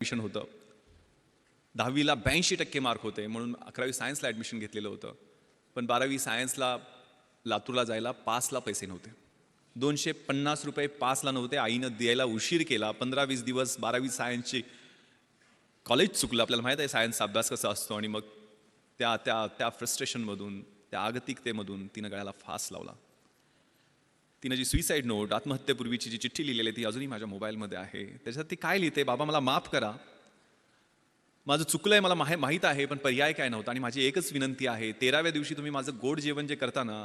Admission होतं. 10वीला 82% mark होते म्हणून 11वी सायन्सला ॲडमिशन घेतलेलं होतं. पण 12वी सायन्सला लातूरला जायला पासला पैसे नव्हते. 250 रुपये पासला नव्हते. आईनं द्यायला उशीर केला. 15-20 दिवस 12वी सायन्सची कॉलेज चुकलं. आपल्याला माहीत आहे सायन्सचा अभ्यास कसा असतो. आणि मग त्या त्या त्या फ्रस्ट्रेशनमधून, त्या आगतिकतेमधून तिनं गळ्याला फास लावला. तिनं जी सुइसाईड नोट, आत्महत्येपूर्वीची जी चिठ्ठी लिहिलेली ती अजूनही माझ्या मोबाईलमध्ये आहे. त्याच्यात ती काय लिहिते, बाबा मला माफ करा, माझं चुकलंय, मला माहीत आहे, पण पर्याय काय नव्हता. आणि माझी एकच विनंती आहे, 13व्या दिवशी तुम्ही माझं गोड जेवण जे करता ना,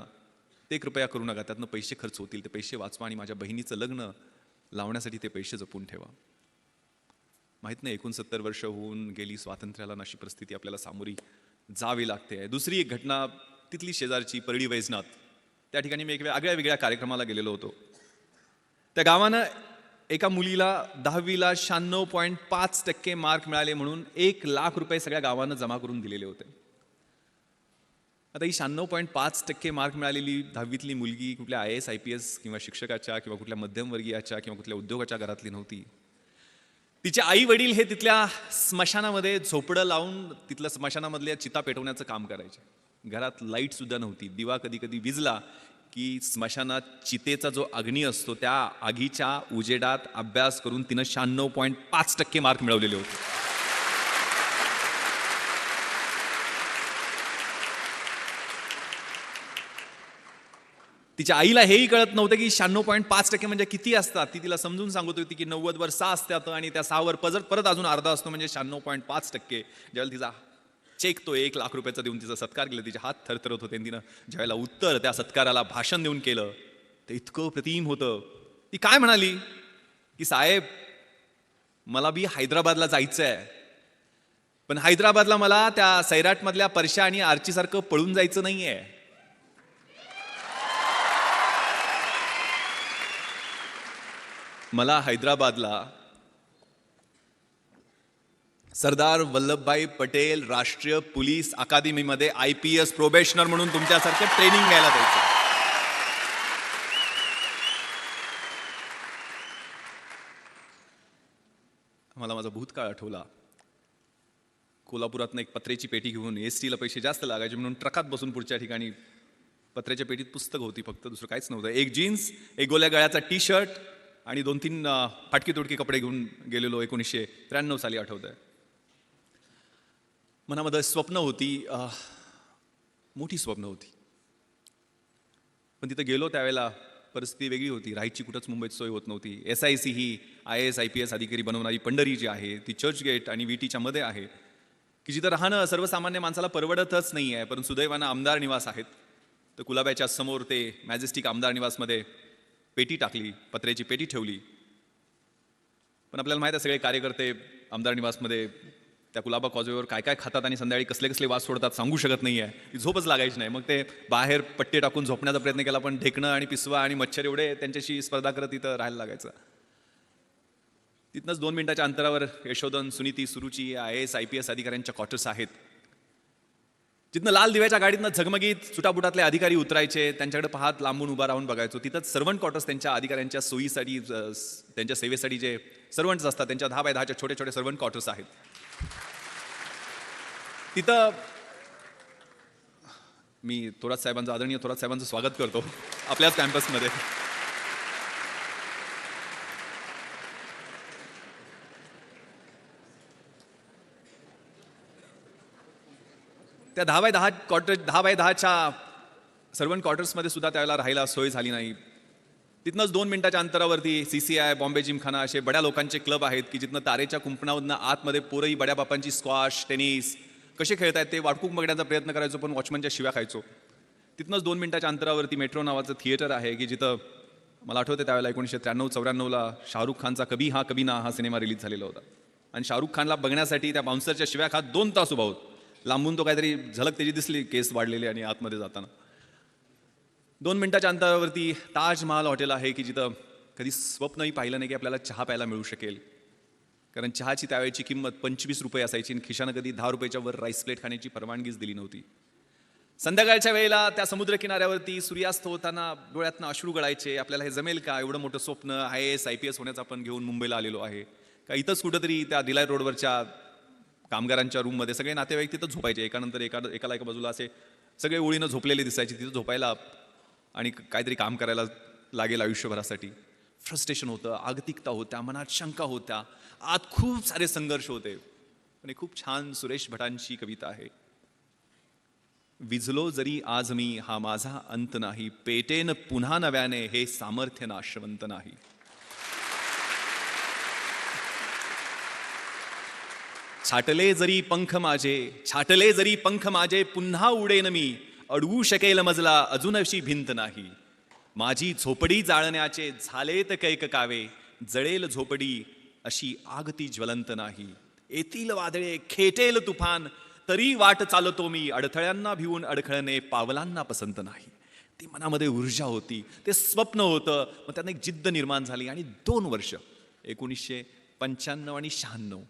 ते कृपया करू नका. त्यातनं पैसे खर्च होतील, ते पैसे वाचवा आणि माझ्या बहिणीचं लग्न लावण्यासाठी ते पैसे जपून ठेवा. माहीत नाही 69 वर्ष होऊन गेली स्वातंत्र्याला, अशी परिस्थिती आपल्याला सामोरी जावी लागते. दुसरी एक घटना, तिथली शेजारची परळी वैजनाथ, त्या ठिकाणी मी एक वेगळ्या कार्यक्रमाला गेलेलो होतो. त्या गावानं एका मुलीला 10वीला 96.5% मार्क मिळाले म्हणून 1 लाख रुपये सगळ्या गावानं जमा करून दिलेले होते. आता ही 96.5% मार्क मिळालेली 10वीतली मुलगी कुठल्या IAS IPS किंवा शिक्षकाच्या किंवा कुठल्या मध्यमवर्गीयाच्या किंवा कुठल्या उद्योगाच्या घरातली नव्हती. तिचे आई वडील हे तिथल्या स्मशानामध्ये झोपडं लावून तिथल्या स्मशानामधल्या चिता पेटवण्याचं काम करायचे. घरात लाईट सुद्धा नव्हती. दिवा कधी कधी विजला की स्मशानात चितेचा जो अग्नी असतो त्या आगीच्या उजेडात अभ्यास करून तिनं 96.5% मार्क मिळवलेले होते. तिच्या आईला हेही कळत नव्हतं की 96.5% म्हणजे किती असतात. ती तिला समजून सांगत होती की 90 वर 6 असतात आणि त्या 6 वर परत अजून अर्धा असतो म्हणजे 96.5%. ज्यावेळेला तिचा चेक तो 1 लाख रुपयाचा देऊन तिचा सत्कार केला, तिचे हात थरथरत होते. तिनं ज्यावेळेला उत्तर त्या सत्काराला भाषण देऊन केलं ते इतकं प्रतिम होतं. ती काय म्हणाली की साहेब, मला बी हैदराबादला जायचं आहे, पण हैदराबादला मला त्या सैराटमधल्या परशा आणि आर्चीसारखं पळून जायचं नाहीये. मला हैदराबादला सरदार वल्लभभाई पटेल राष्ट्रीय पोलीस अकादमीमध्ये IPS प्रोबेशनर म्हणून तुमच्यासारखे ट्रेनिंग घ्यायला द्यायचं. मला माझा भूतकाळ आठवला. कोल्हापुरातनं एक पत्र्याची पेटी घेऊन STला पैसे जास्त लागायचे म्हणून ट्रकात बसून पुढच्या ठिकाणी पत्र्याच्या पेटीत पुस्तकं होती फक्त, दुसरं काहीच नव्हतं. एक जीन्स, एक गोल्या गळ्याचा T-शर्ट आणि 2-3 फाटकी तुटकी कपडे घेऊन गेलेलो. 1993 साली आठवतंय. मनामध्ये स्वप्न होती, मोठी स्वप्न होती. पण तिथं गेलो त्यावेळेला परिस्थिती वेगळी होती. राहायची कुठंच मुंबईत सोय होत नव्हती. SIC ही IAS IPS अधिकारी बनवणारी पंढरी जी आहे ती चर्चगेट आणि VTच्या मध्ये आहे की जिथं राहणं सर्वसामान्य माणसाला परवडतच नाही आहे. पण सुदैवानं आमदार निवास आहेत. तर कुलाब्याच्या समोर ते मॅजेस्टिक आमदार निवासमध्ये पेटी टाकली, पत्र्याची पेटी ठेवली. पण आपल्याला माहीत आहे सगळे कार्यकर्ते आमदार निवासमध्ये त्या कुलाबा कॉजवेवर काय काय खातात आणि संध्याकाळी कसले कसले वास सोडतात सांगू शकत नाही आहे. झोपच लागायची नाही. मग ते बाहेर पट्टे टाकून झोपण्याचा प्रयत्न केला, पण ढेकणं आणि पिसवा आणि मच्छर एवढे त्यांच्याशी स्पर्धा करत तिथं राहायला लागायचं. तिथनंच 2 मिनिटाच्या अंतरावर यशोधन, सुनीती, सुरुची IAS IPS अधिकाऱ्यांच्या क्वार्टर्स आहेत. जिथनं लाल दिव्याच्या गाडीतनं झगमगीत सुटाबुटातले अधिकारी उतरायचे, त्यांच्याकडे पाहत लांबून उभा राहून बघायचो. तिथंच सर्वंट क्वार्टर्स त्यांच्या अधिकाऱ्यांच्या सोयीसाठी, त्यांच्या सेवेसाठी जे सर्वंट्स असतात त्यांच्या 10 बाय 10च्या छोटे छोटे सर्वंट क्वार्टर्स आहेत. तिथं मी थोरात साहेबांचं, आदरणीय थोरात साहेबांचं स्वागत करतो आपल्याच कॅम्पसमध्ये. त्या 10 बाय 10 क्वार्टर, 10 बाय 10च्या सर्वंट क्वार्टर्समध्ये सुद्धा त्यावेळेला राहायला सोय झाली नाही. तिथनंच 2 मिनिटाच्या अंतरावरती CCI, बॉम्बे जिमखाना असे बड्या लोकांचे क्लब आहेत की जिथनं तारेच्या कुंपणामधनं आतमध्ये पोरही बड्या बापांची स्क्वॉश, टेनिस कसे खेळतायत ते वाटकूक बघण्याचा प्रयत्न करायचो, पण वॉचमनच्या शिव्या खायचो. तिथनंच 2 मिनिटाच्या अंतरावरती मेट्रो नावाचं थिएटर आहे की जिथं मला आठवते त्यावेळेला 1993-94ला शाहरुख खानचा कभी हा कभी ना हा सिनेमा रिलीज झालेला होता. आणि शाहरुख खानला बघण्यासाठी त्या बाउन्सरच्या शिव्या खात 2 तास उभा होतो. लांबून तो काहीतरी झलक त्याची दिसली, केस वाढलेली, आणि आतमध्ये जाताना 2 मिनिटाच्या अंतरावरती ताजमहाल हॉटेल आहे की जिथं कधी स्वप्नही पाहिलं नाही की आपल्याला चहा प्यायला मिळू शकेल. कारण चहाची त्यावेळची किंमत 25 रुपये असायची आणि खिशानं कधी 10 रुपयाच्या वर राईस प्लेट खाण्याची परवानगीच दिली नव्हती. संध्याकाळच्या वेळेला त्या समुद्र किनाऱ्यावरती सूर्यास्त होताना डोळ्यातनं अश्रू गळायचे. आपल्याला हे जमेल का, एवढं मोठं स्वप्न IAS IPS होण्याचं आपण घेऊन मुंबईला आलेलो आहे. का इथंच कुठंतरी त्या दिलाय रोडवरच्या कामगारांच्या रूममध्ये सगळे नातेवाईक तिथं झोपायचे, एकानंतर एकाला एका बाजूला असे सगळे ओळीनं झोपलेले दिसायचे तिथं झोपायला आणि काहीतरी काम करायला लागेल आयुष्यभरासाठी. फ्रस्ट्रेशन होतं, आगतिकता होत्या, मनात शंका होत्या, आत खूप सारे संघर्ष होते. आणि खूप छान सुरेश भटांची कविता आहे, विझलो जरी आज मी हा माझा अंत नाही, पेटेन पुन्हा नव्याने हे सामर्थ्य नाशवंत नाही. छाटले जरी पंख माझे पुन्हा उडेन मी, अडवू शकेल मजला अजूनशी भिंत नाही. माझी झोपडी जाळण्याचे झालेत कैक कावे, जळेल झोपडी अशी आग ती ज्वलंत नाही. येतील वादळे खेटेल तुफान तरी वाट चालतो मी, अडथळ्यांना भिवून अडखळणे पावलांना पसंत नाही. ती मनामध्ये ऊर्जा होती, ते स्वप्न होतं. मग त्यांना एक जिद्द निर्माण झाली आणि 2 वर्ष 1995 आणि 96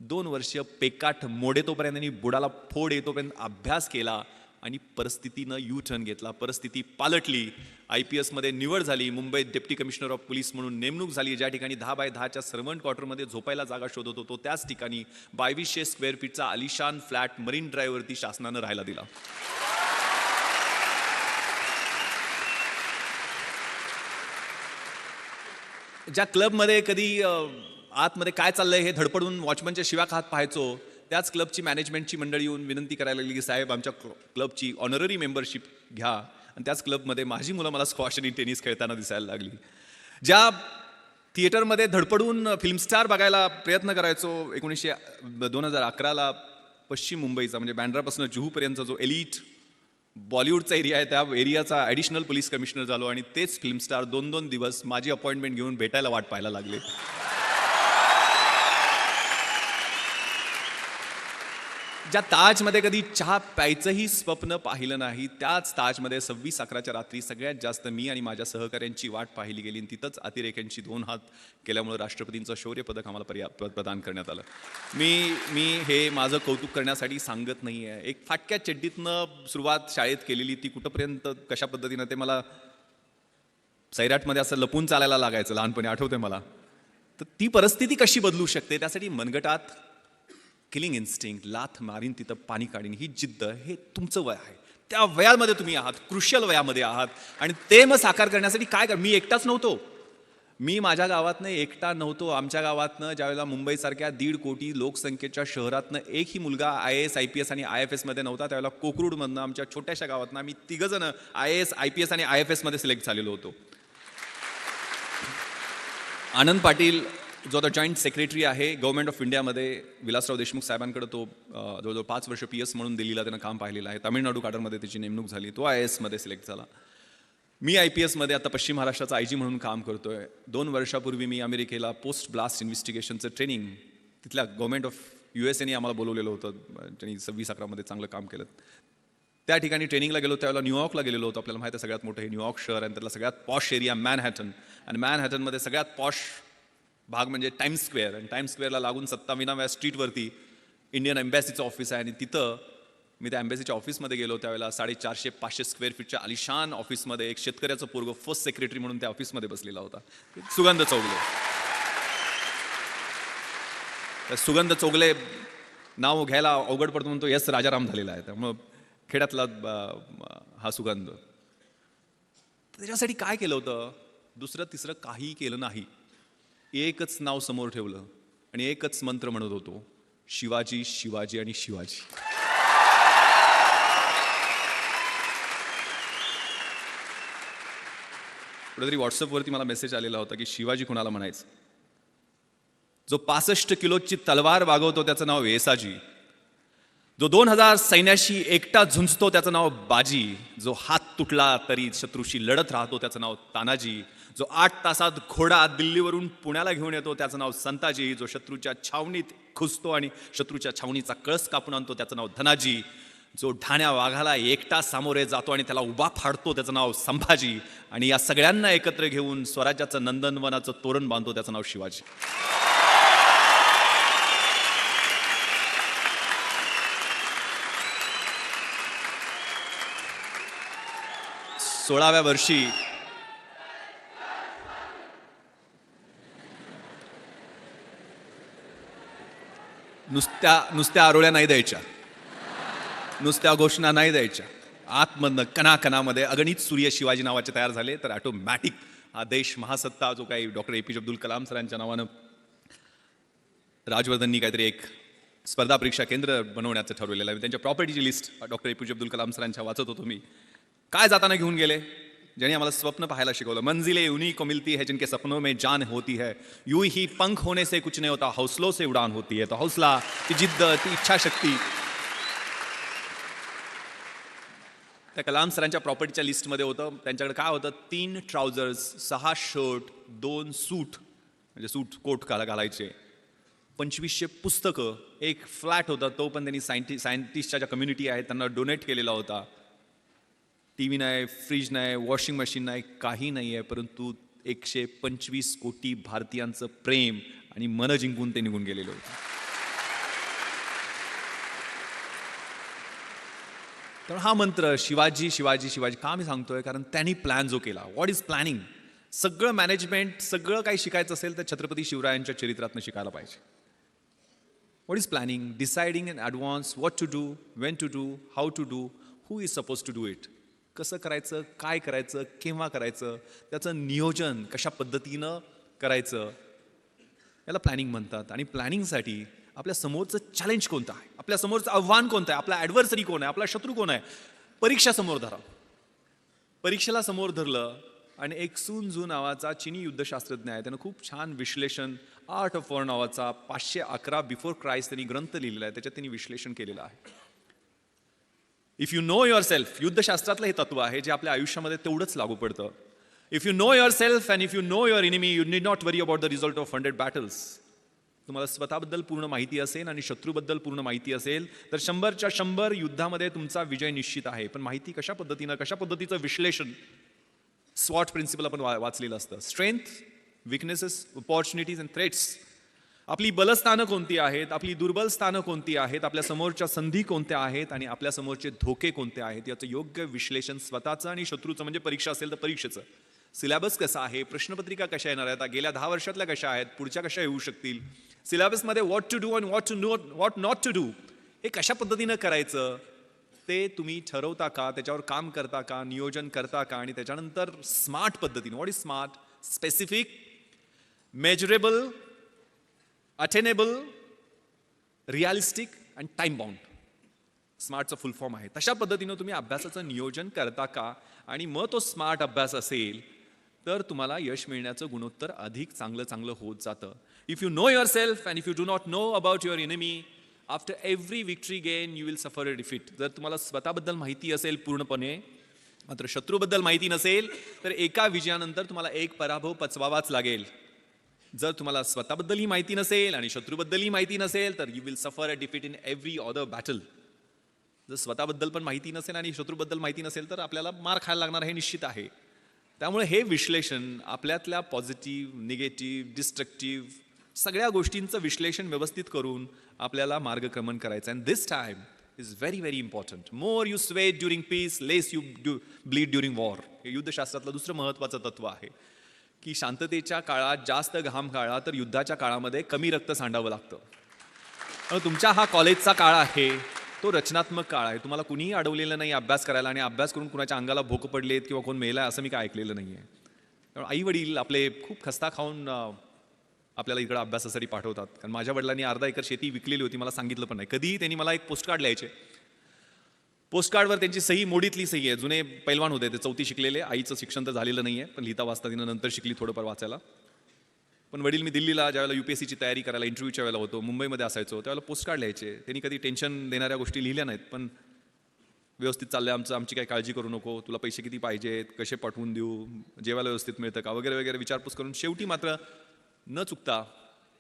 2 वर्ष पेकाट मोडेतोपर्यंत आणि बुडाला फोड येतोपर्यंत अभ्यास केला आणि परिस्थितीनं यू टर्न घेतला. परिस्थिती पालटली. IPS मध्ये निवड झाली. मुंबईत डेप्टी कमिशनर ऑफ पोलीस म्हणून नेमणूक झाली. ज्या ठिकाणी 10x10च्या सर्वंट क्वार्टरमध्ये झोपायला जागा शोधत होतो त्याच ठिकाणी 2200 स्क्वेअर फीटचा आलिशान फ्लॅट मरीन ड्राईव्हवरती शासनानं राहायला दिला. ज्या क्लबमध्ये कधी आतमध्ये काय चाललंय हे धडपडून वॉचमनच्या शिव्या खात पाहायचो, त्याच क्लबची मॅनेजमेंटची मंडळी येऊन विनंती करायला लागली की साहेब आमच्या क्लबची ऑनररी मेंबरशिप घ्या. आणि त्याच क्लबमध्ये माझी मुलं मला स्क्वॉश आणि टेनिस खेळताना दिसायला लागली. ज्या थिएटरमध्ये धडपडून फिल्मस्टार बघायला प्रयत्न करायचो 2011ला पश्चिम मुंबईचा म्हणजे बँड्रापासून जुहूपर्यंतचा जो एलिट बॉलिवूडचा एरिया आहे त्या एरियाचा ॲडिशनल पोलीस कमिशनर झालो आणि तेच फिल्मस्टार 2-2 दिवस माझी अपॉइंटमेंट घेऊन भेटायला वाट पाहायला लागले. ज्या ताजमध्ये कधी चहा प्यायचंही स्वप्न पाहिलं नाही, त्याच ताजमध्ये 26/11च्या रात्री सगळ्यात जास्त मी आणि माझ्या सहकाऱ्यांची वाट पाहिली गेली. आणि तिथंच अतिरेक्यांची 2 हात केल्यामुळे राष्ट्रपतींचं शौर्य पदक आम्हाला प्रदान करण्यात आलं. मी हे माझं कौतुक करण्यासाठी सांगत नाही आहे. एक फाटक्या चड्डीतनं सुरुवात शाळेत केलेली ती कुठंपर्यंत कशा पद्धतीनं ते मला सैराटमध्ये असं लपून चालायला लागायचं लहानपणी, आठवतंय मला. तर ती परिस्थिती कशी बदलू शकते त्यासाठी मनगटात किलिंग इन्स्टिंक्ट, लाथ मारीन तिथं पाणी काढीन, ही जिद्द, हे तुमचं वय आहे. त्या वयामध्ये तुम्ही आहात, क्रुशियल वयामध्ये आहात. आणि ते मग साकार करण्यासाठी काय मी एकटाच नव्हतो. मी माझ्या गावातनं एकटा नव्हतो. आमच्या गावातनं ज्यावेळेला मुंबईसारख्या 1.5 कोटी लोकसंख्येच्या शहरातनं एकही मुलगा IAS, IPS आणि IFS मध्ये नव्हता. त्यावेळेला कोकरूडमधनं आमच्या छोट्याशा गावातनं आम्ही 3 जण IAS, IPS आणि IFS मध्ये सिलेक्ट झालेलो होतो. आनंद पाटील जो आता जॉईंट सेक्रेटरी आहे गव्हर्नमेंट ऑफ इंडियामध्ये, विलासराव देशमुख साहेबांकडे तो जवळजवळ 5 वर्ष PS म्हणून दिल्लीला त्यानं काम पाहिलेलं आहे. तामिळनाडू काडरमध्ये त्याची नेमणूक झाली. तो IAS मध्ये सिलेक्ट झाला. मी IPS मध्ये आता पश्चिम महाराष्ट्राचा IG म्हणून काम करतोय. 2 वर्षापूर्वी मी अमेरिकेला पोस्ट ब्लास्ट इन्व्हेस्टिगेशनचं ट्रेनिंग तिथल्या गव्हर्नमेंट ऑफ USAने आम्हाला बोलवलेलं होतं. त्यांनी 26/11 मध्ये चांगलं काम केलं. त्या ठिकाणी ट्रेनिंगला गेलो. त्यावेळेला न्यूयॉर्कला गेलेलो होतो. आपल्याला माहिती आहे सगळ्यात मोठं हे न्यूयॉर्क शहर आणि त्यातला सगळ्यात पॉश एरिया मॅनहॅटन. आणि मॅनहॅटनमध्ये सगळ्यात पॉश भाग म्हणजे टाइम्स स्क्वेअर. आणि टाइम्स स्क्वेअरला लागून 27व्या स्ट्रीटवरती इंडियन एम्बॅसीचं ऑफिस आहे. आणि तिथं मी त्या एम्बॅसीच्या ऑफिसमध्ये गेलो. त्यावेळेला 450-500 स्क्वेअर फीटच्या आलिशान ऑफिसमध्ये एक शेतकऱ्याचं पोरगं फर्स्ट सेक्रेटरी म्हणून त्या ऑफिसमध्ये बसलेला होता, सुगंध चौगले. सुगंध चौगले नाव घ्यायला अवघड पडतो म्हणून तो S राजाराम झालेला आहे. त्यामुळं खेड्यातला हा सुगंध. त्याच्यासाठी काय केलं होतं? दुसरं तिसरं काही केलं नाही. एकच नाव समोर ठेवलं आणि एकच मंत्र म्हणत होतो, शिवाजी, शिवाजी आणि शिवाजी. कुठेतरी व्हॉट्सअपवरती मला मेसेज आलेला होता की शिवाजी कुणाला म्हणायचं? जो 65 किलोची तलवार वागवतो त्याचं नाव वेसाजी. जो 2000 सैन्याशी एकटा झुंजतो त्याचं नाव बाजी. जो हात तुटला तरी शत्रूशी लढत राहतो त्याचं नाव तानाजी. जो 8 तासात घोडा दिल्लीवरून पुण्याला घेऊन येतो त्याचं नाव संताजी. जो शत्रूच्या छावणीत घुसतो आणि शत्रूच्या छावणीचा कळस कापून आणतो त्याचं नाव धनाजी. जो ढाण्या वाघाला एकटा सामोरे जातो आणि त्याला उभा फाडतो त्याचं नाव संभाजी. आणि या सगळ्यांना एकत्र घेऊन स्वराज्याचं नंदनवनाचं तोरण बांधतो त्याचं नाव शिवाजी. सोळाव्या वर्षी नुसत्या नुसत्या आरोळ्या नाही द्यायच्या, नुसत्या घोषणा नाही द्यायच्या. आतमधनं कणाकणामध्ये अगणित सूर्य शिवाजी नावाचे तयार झाले तर ऑटोमॅटिक हा देश महासत्ता जो काही डॉक्टर APJ अब्दुल कलाम सरांच्या नावानं राजवर्धननी काहीतरी एक स्पर्धा परीक्षा केंद्र बनवण्याचं ठरवलेलं आहे. त्यांच्या प्रॉपर्टीची list doctor APJ Abdul Kalam सरांच्या वाचत होतो मी. काय जाताना घेऊन गेले, ज्यांनी आम्हाला स्वप्न पाहायला शिकवलं. मंजिले उन्हीं को मिलती है जिनके सपनों में जान होती है, यूं ही पंख होने से कुछ नहीं होता, हौसलों से उड़ान होती है. तो हौसला, ती जिद्द, ती इच्छाशक्ती. त्या कलाम सरांच्या प्रॉपर्टीच्या लिस्टमध्ये होतं. त्यांच्याकडे काय होतं, 3 ट्राउझर्स, 6 शर्ट, 2 सूट, म्हणजे सूट कोट घालायचे, 2500 पुस्तकं, एक फ्लॅट होता, तो पण त्यांनी सायंटिस्टच्या ज्या कम्युनिटी आहेत त्यांना डोनेट केलेला होता. TV नाही, फ्रीज नाही, वॉशिंग मशीन नाही, काही नाही आहे, परंतु 125 कोटी भारतीयांचं प्रेम आणि मन जिंकून ते निघून गेलेले होते. तर हा मंत्र शिवाजी शिवाजी शिवाजी का मी सांगतोय, कारण त्यांनी प्लॅन जो केला. What is planning? सगळं मॅनेजमेंट, सगळं काही शिकायचं असेल तर छत्रपती शिवरायांच्या चरित्रातनं शिकायला पाहिजे. What is planning? Deciding in advance what to do, when to do, how to do, who is suppose to do it. कसं करायचं, काय करायचं, केव्हा करायचं, त्याचं नियोजन कशा पद्धतीनं करायचं, याला प्लॅनिंग म्हणतात. आणि प्लॅनिंगसाठी आपल्या समोरचं चॅलेंज कोणतं आहे, आपल्या समोरचं आव्हान कोणतं आहे, आपला ॲडव्हर्सरी कोण आहे, आपला शत्रू कोण आहे, परीक्षा समोर धरा. परीक्षेला समोर धरलं आणि एक सून झू नावाचा चिनी युद्धशास्त्रज्ञ आहे, त्यानं खूप छान विश्लेषण, आर्ट ऑफ वॉर नावाचा 511 बिफोर क्राइस्ट त्यांनी ग्रंथ लिहिलेला आहे, त्याच्यात त्यांनी विश्लेषण केलेलं आहे. If you know yourself, युद्धशास्त्रातलं हे तत्व आहे जे आपल्या आयुष्यामध्ये तेवढंच लागू पडतं. If you know yourself and if you know your enemy, you need not worry about the result of 100 battles. तुम्हाला स्वतःबद्दल पूर्ण माहिती असेल आणि शत्रूबद्दल पूर्ण माहिती असेल तर 100च्या 100 युद्धामध्ये तुमचा विजय निश्चित आहे. पण माहिती कशा पद्धतीनं, कशा पद्धतीचं विश्लेषण, स्वॉट प्रिन्सिपल आपण वाचलेलं असतं. Strength, weaknesses, opportunities and threats. आपली बलस्थानं कोणती आहेत, आपली दुर्बल स्थानं कोणती आहेत, आपल्या समोरच्या संधी कोणत्या आहेत आणि आपल्या समोरचे धोके कोणते आहेत, याचं योग्य विश्लेषण स्वतःचं आणि शत्रूचं, म्हणजे परीक्षा असेल तर परीक्षेचं, सिलेबस कसा आहे, प्रश्नपत्रिका कशा येणार आहेत, गेल्या 10 वर्षातल्या कशा आहेत, पुढच्या कशा येऊ शकतील, सिलेबसमध्ये what to do and what not to do, हे कशा पद्धतीनं करायचं ते तुम्ही ठरवता का, त्याच्यावर काम करता का, नियोजन करता का. आणि त्याच्यानंतर स्मार्ट पद्धतीने. What is smart? Specific, measurable, attainable, realistic and time bound. स्मार्टचा फुल फॉर्म आहे. तशा पद्धतीनं तुम्ही अभ्यासाचं नियोजन करता का, आणि मग तो स्मार्ट अभ्यास असेल तर तुम्हाला यश मिळण्याचं गुणोत्तर अधिक चांगलं होत जातं. If you know yourself and if you do not know about your enemy, after every victory gain you will suffer a defeat. जर तुम्हाला स्वतःबद्दल माहिती असेल पूर्णपणे, मात्र शत्रूबद्दल माहिती नसेल तर एका विजयानंतर तुम्हाला एक पराभव पचवावाच लागेल. जर तुम्हाला स्वतःबद्दलही माहिती नसेल आणि शत्रूबद्दलही माहिती नसेल तर you will suffer a defeat in every other battle. जर स्वतःबद्दल पण माहिती नसेल आणि शत्रूबद्दल माहिती नसेल तर आपल्याला मार खायला लागणार हे निश्चित आहे. त्यामुळे हे विश्लेषण, आपल्यातल्या पॉझिटिव्ह, निगेटिव्ह, डिस्ट्रक्टिव्ह सगळ्या गोष्टींचं विश्लेषण व्यवस्थित करून आपल्याला मार्गक्रमण करायचं. And this time is very very important. More you sweat during peace, less you bleed during war. हे युद्धशास्त्रातलं दुसरं महत्त्वाचं तत्व आहे की शांततेच्या काळात जास्त घाम गाळला तर युद्धाच्या काळामध्ये कमी रक्त सांडावं लागतं. तुमचा हा कॉलेजचा काळ आहे, तो रचनात्मक काळ आहे. तुम्हाला कुणीही अडवलेलं नाही अभ्यास करायला, आणि अभ्यास करून कुणाच्या अंगाला भोक पडलेत किंवा कोण मेला असं मी काय ऐकलेलं नाही आहे. त्यामुळे आई वडील आपले खूप खस्ता खाऊन आपल्याला इकडं अभ्यासासाठी पाठवतात. कारण माझ्या वडिलांनी अर्धा एकर शेती विकलेली होती, मला सांगितलं पण नाही. कधीही त्यांनी मला एक पोस्टकार्ड लिहायचे. पोस्टकार्डवर त्यांची सही मोडीतली सही आहे. जुने पैलवान होते ते, 4थी शिकलेले. आईचं शिक्षण तर झालेलं नाही आहे, पण लिहिता वाचता तिनं नंतर शिकली थोडंफार वाचायला. पण वडील, मी दिल्लीला ज्यावेळेला UPSCची तयारी करायला, इंटरव्ह्यूच्या वेळेला होतो, मुंबईमध्ये असायचो, त्यावेळेला पोस्टकार्ड लिहायचे. त्यांनी कधी टेन्शन देणाऱ्या गोष्टी लिहिल्या नाहीत, पण व्यवस्थित चाललंय आमची काही काळजी करू नको, तुला पैसे किती पाहिजेत, कसे पाठवून देऊ, जेवायला व्यवस्थित मिळतं का, वगैरे वगैरे विचारपूस करून शेवटी मात्र न चुकता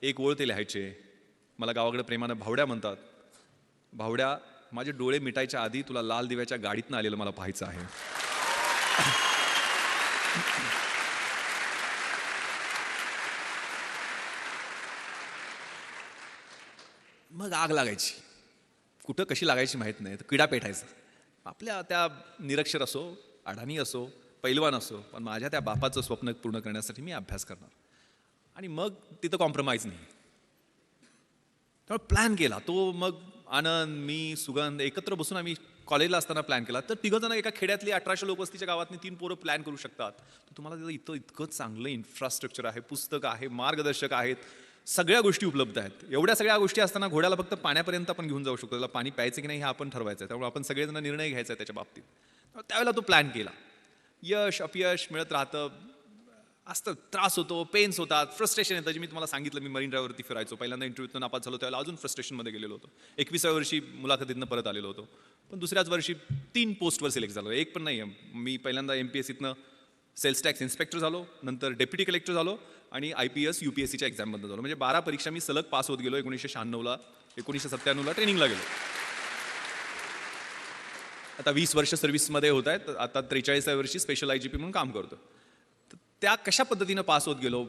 एक ओळ ते लिहायचे. मला गावाकडे प्रेमानं भावड्या म्हणतात. भावड्या, माझे डोळे मिटायच्या आधी तुला लाल दिव्याच्या गाडीतनं आलेलं मला पाहायचं आहे. मग आग लागायची. कुठं कशी लागायची माहीत नाही, तर किडा पेटायचा. आपल्या त्या निरक्षर असो, अडाणी असो, पैलवान असो, पण माझ्या त्या बापाचं स्वप्न पूर्ण करण्यासाठी मी अभ्यास करणार. आणि मग तिथं कॉम्प्रोमाइज नाही. त्यामुळे प्लॅन केला तो. मग आनंद, मी, सुगंध एकत्र बसून आम्ही कॉलेजला असताना प्लॅन केला. तर तिघंजण एका खेड्यातली 1800 लोकवस्तीच्या गावातनी 3 पोरं प्लॅन करू शकतात. तर तुम्हाला तिथं इतकं चांगलं इन्फ्रास्ट्रक्चर आहे, पुस्तकं आहे, मार्गदर्शक आहेत, सगळ्या गोष्टी उपलब्ध आहेत. एवढ्या सगळ्या गोष्टी असताना घोड्याला फक्त पाण्यापर्यंत आपण घेऊन जाऊ शकतो. त्याला पाणी प्यायचं की नाही हे आपण ठरवायचं आहे. त्यामुळे आपण सगळेजण निर्णय घ्यायचा आहे त्याच्या बाबतीत. त्यावेळेला तो प्लॅन केला. यश अपयश मिळत राहतं, असतं, त्रास होतो, पेन्स होतात, फ्रस्ट्रेशन येतं. जे मी तुम्हाला सांगितलं, मी मरीन ड्राईव्हवरती फिरायचो, पहिल्यांदा इंटरव्ह्यूतनं नापास झालो त्यावेळेला अजून फ्रस्ट्रेशनमध्ये गेलेलो होतो. 21व्या वर्षी मुलाखतीतनं परत आलेलो होतो. पण दुसऱ्याच वर्षी 3 पोस्टवर सिलेक्ट झालो. एक पण नाही आहे. मी पहिल्यांदा MPSCतनं सेल्स टॅक्स इन्स्पेक्टर झालो, नंतर डेप्युटी कलेक्टर झालो आणि IPS UPSCच्या एक्झाममधनं झालो. म्हणजे 12 परीक्षा मी सलग पास होत गेलो. 1996ला 1997ला ट्रेनिंगला गेलो. आता 20 वर्ष सर्व्हिसमध्ये होत आहेत. आता 43व्या वर्षी स्पेशल IGP म्हणून काम करतो. त्या कशा पद्धतीनं पास होत गेलो,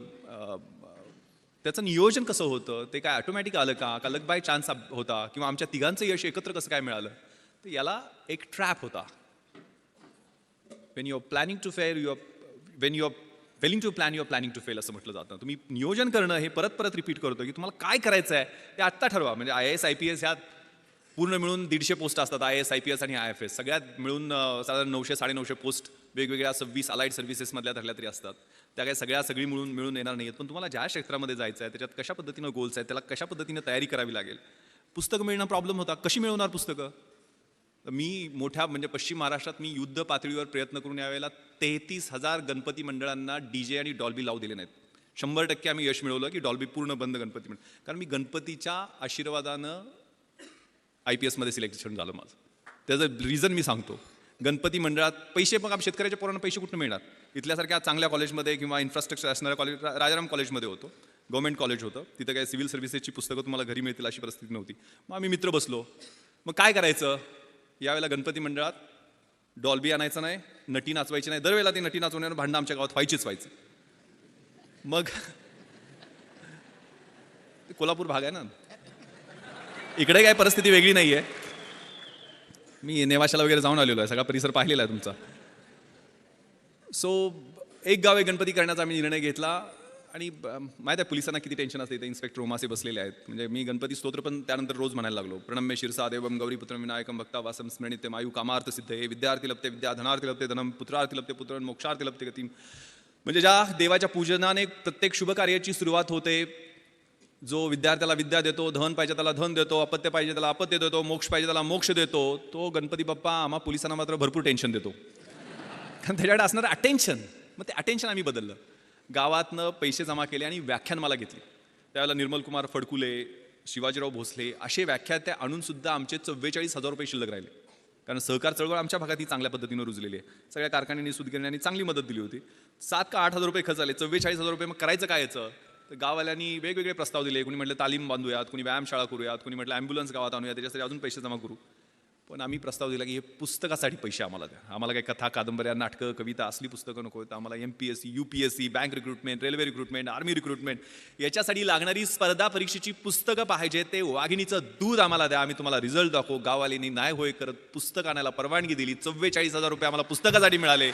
त्याचं नियोजन कसं होतं, ते काय ऑटोमॅटिक आलं का लक बाय चान्स होता, किंवा आमच्या तिघांचं यश एकत्र कसं काय मिळालं, तर याला एक ट्रॅप होता. When you are planning to fail when you are willing to plan you are planning to fail असं म्हटलं जातं. तुम्ही नियोजन करणं हे परत परत रिपीट करतो की तुम्हाला काय करायचं आहे ते आत्ता ठरवा. म्हणजे IAS IPS ह्यात पूर्ण मिळून 150 पोस्ट असतात. IAS IPS आणि IFS सगळ्यात मिळून साधारण 900-950 पोस्ट वेगवेगळ्या 26 अलाइड सर्व्हिसेसमधल्या ठरल्या तरी असतात. त्या काही सगळी मिळून येणार नाहीत. पण तुम्हाला ज्या क्षेत्रामध्ये जायचं आहे त्याच्यात कशा पद्धतीनं गोल्स आहेत, त्याला कशा पद्धतीनं तयारी करावी लागेल. पुस्तकं मिळणं प्रॉब्लेम होता. कशी मिळवणार पुस्तकं? मी मोठ्या म्हणजे पश्चिम महाराष्ट्रात मी युद्ध पातळीवर प्रयत्न करून यावेळेला 33,000 गणपती मंडळांना DJ आणि डॉल्बी लावू दिले नाहीत. 100% आम्ही यश मिळवलं की डॉल्बी पूर्ण बंद गणपती मंडळ. कारण मी गणपतीच्या आशीर्वादानं IPS मध्ये सिलेक्शन झालं माझं. त्याचं रिझन मी सांगतो. गणपती मंडळात पैसे, मग आम्ही शेतकऱ्याच्या पोरांना पैसे कुठून मिळणार? इथल्यासारख्या चांगल्या कॉलेजमध्ये किंवा इन्फ्रास्ट्रक्चर असणाऱ्या कॉलेज, राजाराम कॉलेजमध्ये होतो, गव्हर्नमेंट कॉलेज होतं. तिथं काय सिव्हिल सर्व्हिसेसची पुस्तकं तुम्हाला घरी मिळतील अशी परिस्थिती नव्हती. मग आम्ही मित्र बसलो. मग काय करायचं? यावेळेला गणपती मंडळात डॉल्बी आणायचं नाही, नटी नाचवायची नाही. दरवेळेला ती नटी नाचवण्यावर भांडणं आमच्या गावात व्हायचं. मग कोल्हापूर भाग आहे ना, इकडे काय परिस्थिती वेगळी नाही आहे. मी नेवाशाला वगैरे जाऊन आलेलो आहे, सगळा परिसर पाहिलेला आहे तुमचा. सो एक गाव एक गणपती करण्याचा आम्ही निर्णय घेतला. आणि माहीत आहे पोलिसांना किती टेन्शन असते. इथे इन्स्पेक्टर उमासे बसलेले आहेत. म्हणजे मी गणपती स्तोत्र पण त्यानंतर रोज म्हणायला लागलो. प्रणम्य शिरसा देवम गौरीपुत्रम विनायकम भक्ता वासम स्मरणित्यम आयु कामार्थ सिद्धे विद्यार्थी लभते विद्या धनार्थी लभते धनम पुत्रार्थी लभते पुत्र मोक्षार्थी लभते गतीम. म्हणजे ज्या देवाच्या पूजनाने प्रत्येक शुभ कार्याची सुरुवात होते. जो विद्यार्थ्याला विद्या देतो, धन पाहिजे त्याला धन देतो, अपत्य पाहिजे त्याला अपत्य देतो, मोक्ष पाहिजे त्याला मोक्ष देतो, तो गणपती बाप्पा आम्हा पोलिसांना मात्र भरपूर टेन्शन देतो. कारण त्याच्याकडे असणारं अटेन्शन. मग ते अटेन्शन आम्ही बदललं. गावातनं पैसे जमा केले आणि व्याख्यान मला घेतली. त्यावेळेला निर्मल कुमार फडकुले, शिवाजीराव भोसले असे व्याख्याते आणून सुद्धा आमचे 44,000 रुपये शिल्लक राहिले. कारण सहकार चळवळ आमच्या भागात ही चांगल्या पद्धतीनं रुजलेली आहे. सगळ्या कारखान्यांनी सुदगिरण्यांनी चांगली मदत दिली होती. 7 का 8,000 रुपये खर्च आले. 44,000 रुपये. मग करायचं काय याचं? तर गाववाल्यांनी वेगवेगळे प्रस्ताव दिले. कोणी म्हटलं तालीम बांधूयात, कोणी व्यायामशाळा करूयात, कोणी म्हटलं ॲम्ब्युलन्स गावात आणूया, त्याच्यासाठी अजून पैसे जमा करू. पण आम्ही प्रस्ताव दिला की हे पुस्तकासाठी पैसे आम्हाला द्या. आम्हाला काही कथा, कादंबऱ्या, नाटकं, कविता असली पुस्तकं नको. तर आम्हाला MPSC, UPSC, bank recruitment, railway recruitment, army recruitment याच्यासाठी लागणारी स्पर्धा परीक्षेची पुस्तकं पाहिजे. ते वाघिणीचं दूध आम्हाला द्या, आम्ही तुम्हाला रिझल्ट दाखवू. गाववाल्यांनी नाही होय करत पुस्तक आणायला परवानगी दिली. 44,000 रुपये आम्हाला पुस्तकासाठी मिळाले.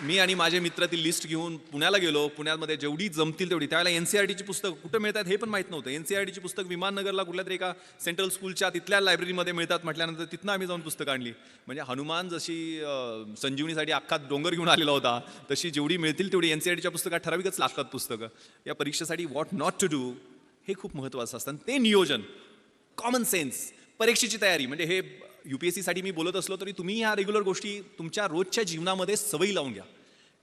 मी आणि माझे मित्र ती लिस्ट घेऊन पुण्याला गेलो. पुण्यामध्ये जेवढी जमतील तेवढी. त्यावेळेला NCERTची पुस्तकं कुठं मिळतात हे पण माहीत नव्हतं. NCERTची पुस्तक विमाननगरला कुठल्या तरी एका सेंट्रल स्कूलच्या तिथल्या लायब्ररीमध्ये मिळतात म्हटल्यानंतर तिथनं आम्ही जाऊन पुस्तकं आणली. म्हणजे हनुमान जशी संजीवनीसाठी अख्खा डोंगर घेऊन आलेला होता, तशी जेवढी मिळतील तेवढी NCERTच्या पुस्तकात ठराविकच लागतात पुस्तकं. या परीक्षेसाठी व्हॉट नॉट टू डू हे खूप महत्त्वाचं असतं. ते नियोजन, कॉमन सेन्स, परीक्षेची तयारी. म्हणजे हे UPSCसाठी मी बोलत असलो तरी तुम्ही ह्या रेग्युलर गोष्टी तुमच्या रोजच्या जीवनामध्ये सवयी लावून घ्या.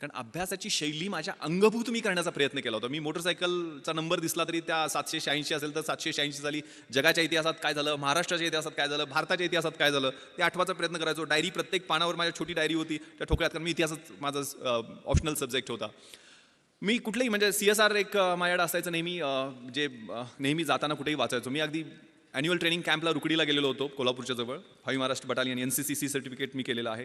कारण अभ्यासाची शैली माझ्या अंगभूत मी करण्याचा प्रयत्न केला होता. मी मोटरसायकलचा नंबर दिसला तरी त्या 786 असेल तर 786 झाली. जगाच्या इतिहासात काय झालं, महाराष्ट्राच्या इतिहासात काय झालं, भारताच्या इतिहासात काय झालं ते आठवायचा प्रयत्न करायचो. डायरी प्रत्येक पानावर माझ्या छोटी डायरी होती त्या ठोकळ्यात. कारण मी इतिहासात माझा ऑप्शनल सब्जेक्ट होता. मी कुठलेही म्हणजे CSR एक माझ्याकडे असायचं नेहमी, जे नेहमी जाताना कुठेही वाचायचो. मी अगदी ॲन्युअल ट्रेनिंग कॅम्पला रुकडीला गेलेलो होतो कोल्हापूरच्या जवळ. 5 महाराष्ट्र बटालियन NCCC सर्टिफिकेट मी केलेलं आहे.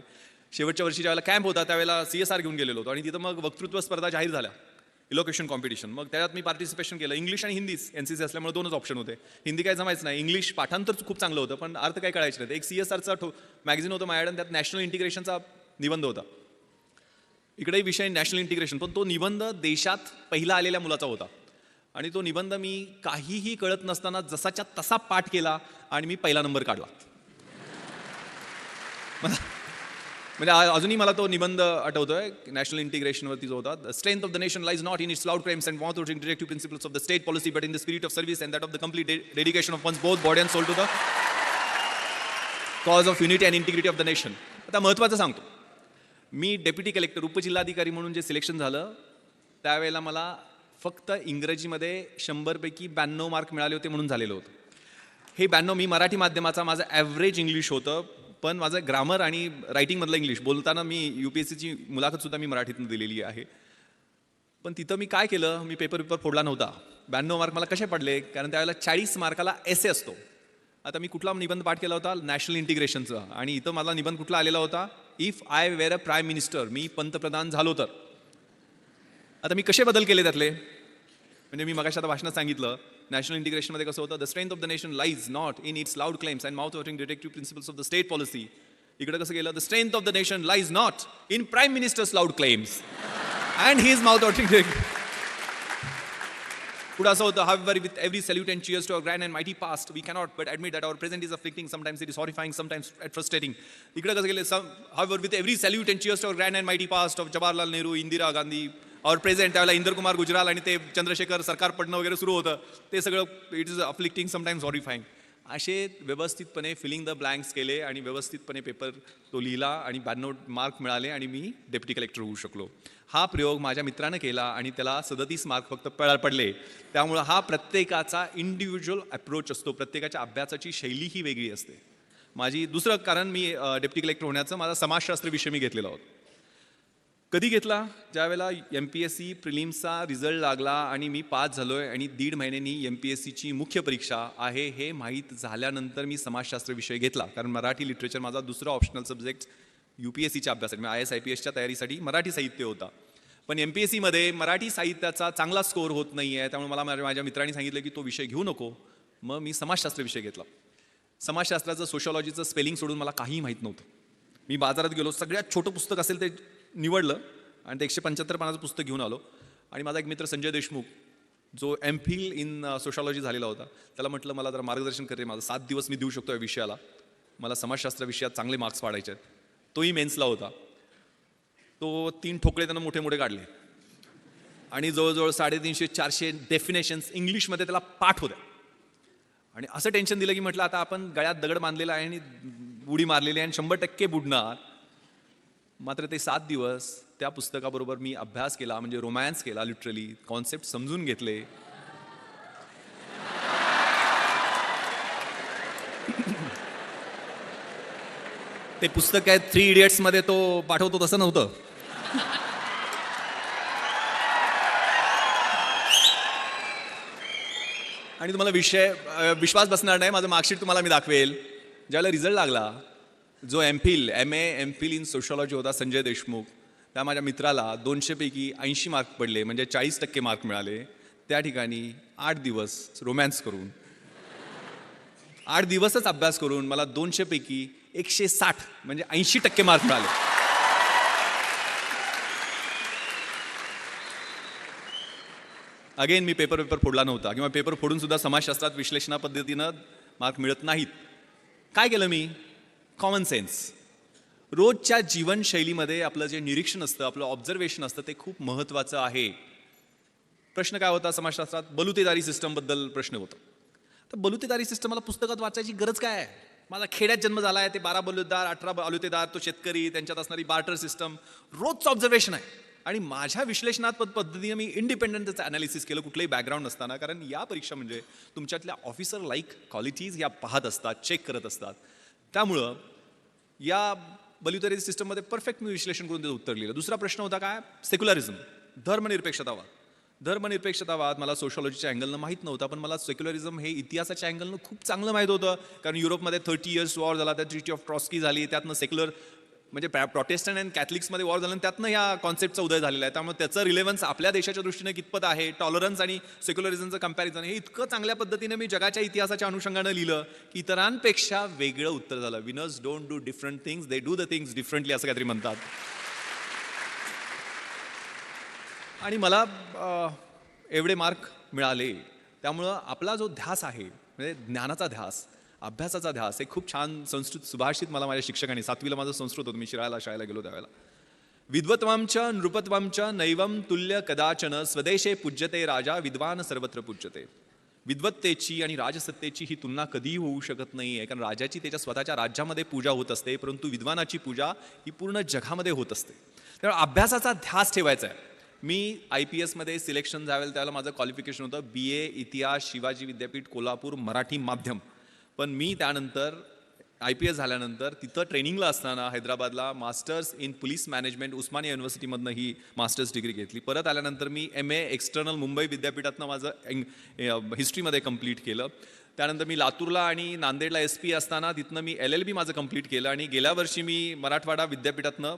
शेवटच्या वर्षी ज्यावेळेला कॅम्प होता त्यावेळेला CSR घेऊन गेलेलो होतो. आणि तिथं मग वक्तृत्व स्पर्धा जाहीर झाल्या, इलोकेशन कॉम्पिटिशन. मग त्याच्यात मी पार्टिसिपेशन केलं. इंग्लिश आणि हिंदीच. NCC असल्यामुळे 2च ऑप्शन होते. हिंदी काय जमायचं नाही. इंग्लिश पाठांतर खूप चांगलं होतं पण अर्थ काय कळायचं नाही. एक CSRचा मॅगझिन होतं माझ्याकडे, त्यात नॅशनल इंटिग्रेशनचा निबंध होता. इकडेही विषय नॅशनल इंटिग्रेशन, पण तो निबंध देशात पहिला आलेल्या मुलाचा होता. आणि तो निबंध मी काहीही कळत नसताना जसाच्या तसा पाठ केला आणि मी पहिला नंबर काढला. म्हणजे अजूनही मला तो निबंध आठवतोय, नॅशनल इंटिग्रेशनवरती जो होता. The strength of the nation lies not in its loud claims and moth directive principles of the state policy but in the spirit of service and that of the complete dedication of one's both body and soul to the cause of unity and integrity of the nation. आता महत्त्वाचं सांगतो, मी deputy collector उपजिल्हाधिकारी म्हणून जे selection झालं त्यावेळेला मला फक्त इंग्रजीमध्ये 100 पैकी 92 मार्क मिळाले होते म्हणून झालेलं होतं. हे 92 मी मराठी माध्यमाचा, माझं ॲव्हरेज इंग्लिश होतं, पण माझं ग्रामर आणि रायटिंगमधलं इंग्लिश बोलताना मी UPSCची मुलाखतसुद्धा मी मराठीतून दिलेली आहे. पण तिथं मी काय केलं, मी पेपर फोडला नव्हता. 92 मार्क मला कसे पडले, कारण त्यावेळेला 40 मार्काला एसे असतो. आता मी कुठला निबंध पाठ केला होता, नॅशनल इंटिग्रेशनचा, आणि इथं मला निबंध कुठला आलेला होता, if I were a prime minister, मी पंतप्रधान झालो तर. आता मी कसे बदल केले त्यातले, म्हणजे मी मगाशी आता भाषणात सांगितलं, नॅशनल इंटिग्रेशनमध्ये कसं होतं, the strength of the nation lies not in its loud claims and mouth watering directive principles of the state policy. इकडे कसं केलं, the strength of the nation lies not in prime ministers loud claims and his mouth watering directive. पुढे असं होतं, however with every salute and cheers to our grand and mighty past we cannot but admit that our present is afflicting, sometimes it is horrifying, sometimes frustrating. इकडे कसं केलं, however with every salute and cheers to our grand and mighty past of Jawaharlal Nehru, Indira Gandhi, और present, त्यावेळेला इंदरकुमार गुजराल आणि ते चंद्रशेखर सरकार पडणं वगैरे सुरू होतं, ते सगळं इट इज अफ्लिक्टिंग, समटाईम्स हॉरिफाईंग. असे व्यवस्थितपणे फिलिंग द ब्लँक्स केले आणि व्यवस्थितपणे पेपर तो लिहिला आणि 92 मार्क मिळाले आणि मी डेप्युटी कलेक्टर होऊ शकलो. हा प्रयोग माझ्या मित्रानं केला आणि त्याला 37 मार्क फक्त पडले. त्यामुळं हा प्रत्येकाचा इंडिव्हिज्युअल अप्रोच असतो, प्रत्येकाच्या अभ्यासाची शैली ही वेगळी असते. माझी दुसरं कारण, मी डेप्युटी कलेक्टर होण्याचं माझा समाजशास्त्र विषय मी घेतलेला होता. कधी घेतला, ज्यावेळेला MPSC प्रिलिम्सचा रिझल्ट लागला आणि मी पास झालोय आणि 1.5 महिन्यांनी MPSCची मुख्य परीक्षा आहे हे माहीत झाल्यानंतर मी समाजशास्त्र विषय घेतला. कारण मराठी लिटरेचर माझा दुसरा ऑप्शनल सब्जेक्ट UPSCच्या अभ्यासाठी, IAS IPSच्या तयारीसाठी मराठी साहित्य होता. पण MPSCमध्ये मराठी साहित्याचा चांगला स्कोअर होत नाही आहे, त्यामुळे मला माझ्या मित्रांनी सांगितलं की तो विषय घेऊ नको. मग मी समाजशास्त्र विषय घेतला. समाजशास्त्राचं, सोशॉलॉजीचं स्पेलिंग सोडून मला काहीही माहीत नव्हतं. मी बाजारात गेलो, सगळ्यात छोटं पुस्तक असेल ते निवडलं आणि ते 175 पानाचं पुस्तक घेऊन आलो. आणि माझा एक मित्र संजय देशमुख, जो MPhil इन सोशॉलॉजी झालेला होता, त्याला म्हटलं, मला जरा मार्गदर्शन करे, माझा 7 दिवस मी देऊ शकतो या विषयाला, मला समाजशास्त्र विषयात चांगले मार्क्स पाडायचे आहेत. तोही मेन्सला होता. तो 3 ठोकळे त्यानं मोठे मोठे काढले आणि जवळजवळ 350-400 डेफिनेशन्स इंग्लिशमध्ये त्याला पाठ होत्या. आणि असं टेन्शन दिलं की म्हटलं, आता आपण गळ्यात दगड बांधलेला आहे आणि उडी मारलेली आहे आणि 100% बुडणार. मात्र ते 7 दिवस त्या पुस्तकाबरोबर मी अभ्यास केला, म्हणजे रोमॅन्स केला, लिटरली कॉन्सेप्ट समजून घेतले. ते पुस्तक आहे 3 इडियट्समध्ये तो पाठवतो तसं नव्हतं. आणि तुम्हाला विश्वास बसणार नाही, माझं मार्कशीट तुम्हाला मी दाखवेल. ज्यावेळेला रिझल्ट लागला, जो MA इन सोशॉलॉजी होता संजय देशमुख, त्या माझ्या मित्राला 200 पैकी 80 मार्क पडले, म्हणजे 40% मार्क मिळाले. त्या ठिकाणी 8 दिवस रोमॅन्स करून, 8 दिवसच अभ्यास करून मला 200 पैकी 160 म्हणजे 80% मार्क मिळाले. अगेन मी पेपर फोडला नव्हता, किंवा पेपर फोडून सुद्धा समाजशास्त्रात विश्लेषणा पद्धतीनं मार्क मिळत नाहीत. काय केलं मी, कॉमन सेन्स. रोजच्या जीवनशैलीमध्ये आपलं जे निरीक्षण असतं, आपलं ऑब्झर्वेशन असतं, ते खूप महत्त्वाचं आहे. प्रश्न काय होता समाजशास्त्रात, बलुतेदारी सिस्टमबद्दल प्रश्न होता. तर बलुतेदारी सिस्टम मला पुस्तकात वाचायची गरज काय आहे? माझा खेड्यात जन्म झाला आहे, ते 12 बलुतेदार, 18 बलुतेदार, तो शेतकरी, त्यांच्यात असणारी बार्टर सिस्टम, रोजचं ऑब्झर्वेशन आहे. आणि माझ्या विश्लेषणात्मक पद्धतीने मी इंडिपेंडंट त्याचं ॲनालिसिस केलं, कुठलंही बॅकग्राऊंड नसताना. कारण या परीक्षा म्हणजे तुमच्यातल्या ऑफिसर लाईक क्वालिटीज या पाहत असतात, चेक करत असतात. त्यामुळं या बलुतेदारी सिस्टममध्ये परफेक्ट मी विश्लेषण करून त्याचं उत्तर लिहिलं. दुसरा प्रश्न होता काय, सेक्युलरिझम, धर्मनिरपेक्षतावाद. धर्मनिरपेक्षतावाद मला सोशॉलॉजीच्या अँगलनं माहीत नव्हता, पण मला सेक्युलरिझम हे इतिहासाच्या अँगलनं खूप चांगलं माहीत होतं. कारण युरोपमध्ये 30 इयर्स वॉर झाला, त्यात ट्रिटी ऑफ ट्रॉस्की झाली, त्यातनं सेक्युलर म्हणजे प्रोटेस्टंट अँड कॅथलिक्समध्ये वॉर झालं, त्यातनं या कॉन्सेप्टचा उदय झालेला आहे. त्यामुळे त्याचं रिलेव्हन्स आपल्या देशाच्या दृष्टीने कितपत आहे, टॉलरन्स आणि सेक्युलरिझमचं कम्पॅरिझन, हे इतकं चांगल्या पद्धतीने मी जगाच्या इतिहासाच्या अनुषंगानं लिहिलं की इतरांपेक्षा वेगळं उत्तर झालं. Winners don't do different things, they do the things differently, असं काहीतरी म्हणतात. आणि मला एवढे मार्क मिळाले. त्यामुळं आपला जो ध्यास आहे म्हणजे ज्ञानाचा ध्यास, अभ्यासाचा ध्यास, एक खूप छान संस्कृत सुभाषित मला माझ्या शिक्षकांनी, 7वीला माझं संस्कृत होतं, मी शाळेला गेलो त्यावेळेला, विद्वत्वांच नृपत्वांच नैवम तुल्य कदाचन स्वदेशे पूज्यते राजा विद्वान सर्वत्र पूज्यते. विद्वत्तेची आणि राजसत्तेची ही तुलना कधीही होऊ शकत नाही आहे, कारण राजाची त्याच्या स्वतःच्या राज्यामध्ये पूजा होत असते, परंतु विद्वानाची पूजा ही पूर्ण जगामध्ये होत असते. त्यामुळे अभ्यासाचा ध्यास ठेवायचा आहे. मी IPSमध्ये सिलेक्शन झालं त्यावेळेला माझं क्वालिफिकेशन होतं BA इतिहास शिवाजी विद्यापीठ कोल्हापूर मराठी माध्यम. पण मी त्यानंतर IPS झाल्यानंतर तिथं ट्रेनिंगला असताना हैदराबादला masters in police management Osmania युनिव्हर्सिटीमधनं ही मास्टर्स डिग्री घेतली. परत आल्यानंतर मी MA एक्सटर्नल मुंबई विद्यापीठातनं माझं हिस्ट्रीमध्ये कंप्लीट केलं. त्यानंतर मी लातूरला आणि नांदेडला SP असताना तिथनं मी LLB माझं कंप्लीट केलं आणि गेल्या वर्षी मी मराठवाडा विद्यापीठातनं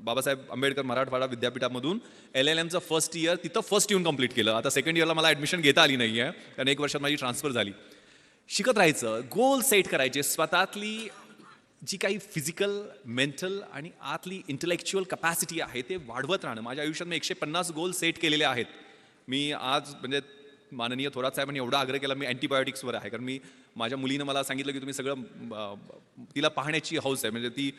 बाबासाहेब आंबेडकर मराठवाडा विद्यापीठामधून LLMचं फर्स्ट इयर तिथं फर्स्ट येऊन कंप्लीट केलं. आता सेकंड इयरला मला ॲडमिशन घेता आली नाही आहे, कारण 1 वर्षात माझी ट्रान्सफर झाली. शिकत राहायचं, गोल सेट करायचे, स्वतःतली जी काही फिजिकल, मेंटल आणि आतली इंटेलेक्च्युअल कपॅसिटी आहे ते वाढवत राहणं. माझ्या आयुष्यात मी 150 गोल सेट केलेले आहेत. मी आज म्हणजे माननीय थोरात साहेबांनी एवढा आग्रह केला, मी अँटीबायोटिक्सवर आहे, कारण मी माझ्या मुलीनं मला सांगितलं की तुम्ही सगळं तिला पाहण्याची हौस आहे, म्हणजे ती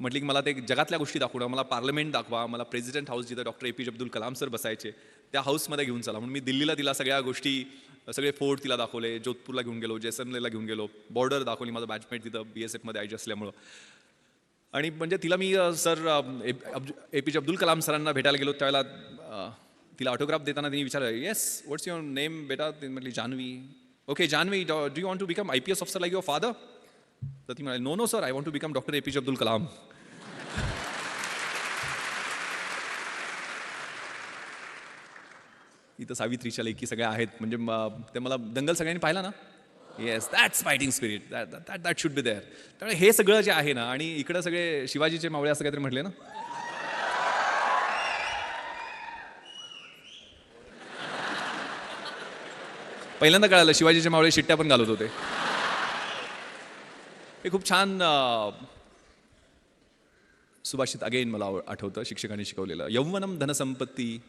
म्हटली की मला ते जगातल्या गोष्टी दाखवणं, मला पार्लमेंट दाखवा, मला प्रेसिडेंट हाऊस जिथं doctor APJ Abdul Kalam sir बसायचे त्या हाऊसमध्ये घेऊन चला. म्हणून मी दिल्लीला तिला सगळ्या गोष्टी, सगळे फोर्ट तिला दाखवले, जोधपूरला घेऊन गेलो, जैसलमेरला घेऊन गेलो, बॉर्डर दाखवली, माझं बॅचमेट तिथं BSFमध्ये IJ असल्यामुळं. आणि म्हणजे तिला मी सर APJ अब्दुल कलाम सरांना भेटायला गेलो त्यावेळेला तिला ऑटोग्राफ देताना त्यांनी विचारलं, येस व्हॉट्स युअर नेम बेटा? ती म्हटली Janhavi. Okay Janhavi, do you want to become IPS officer like your father? तर ती म्हणाली, no sir, I want to become doctor APJ Abdul Kalam. इथं सावित्रीच्या लेखी सगळ्या आहेत, म्हणजे ते मला दंगल सगळ्यांनी पाहिला ना. Yes, that's fighting spirit, that should be there. त्यामुळे हे सगळं जे आहे ना, आणि इकडं सगळे शिवाजीचे मावळे असं काहीतरी म्हटले ना. पहिल्यांदा कळालं शिवाजीचे मावळे शिट्ट्या पण घालत होते. हे खूप छान सुभाषित अगेन मला आठवतं, शिक्षकांनी शिकवलेलं. यौवनम धनसंपत्ती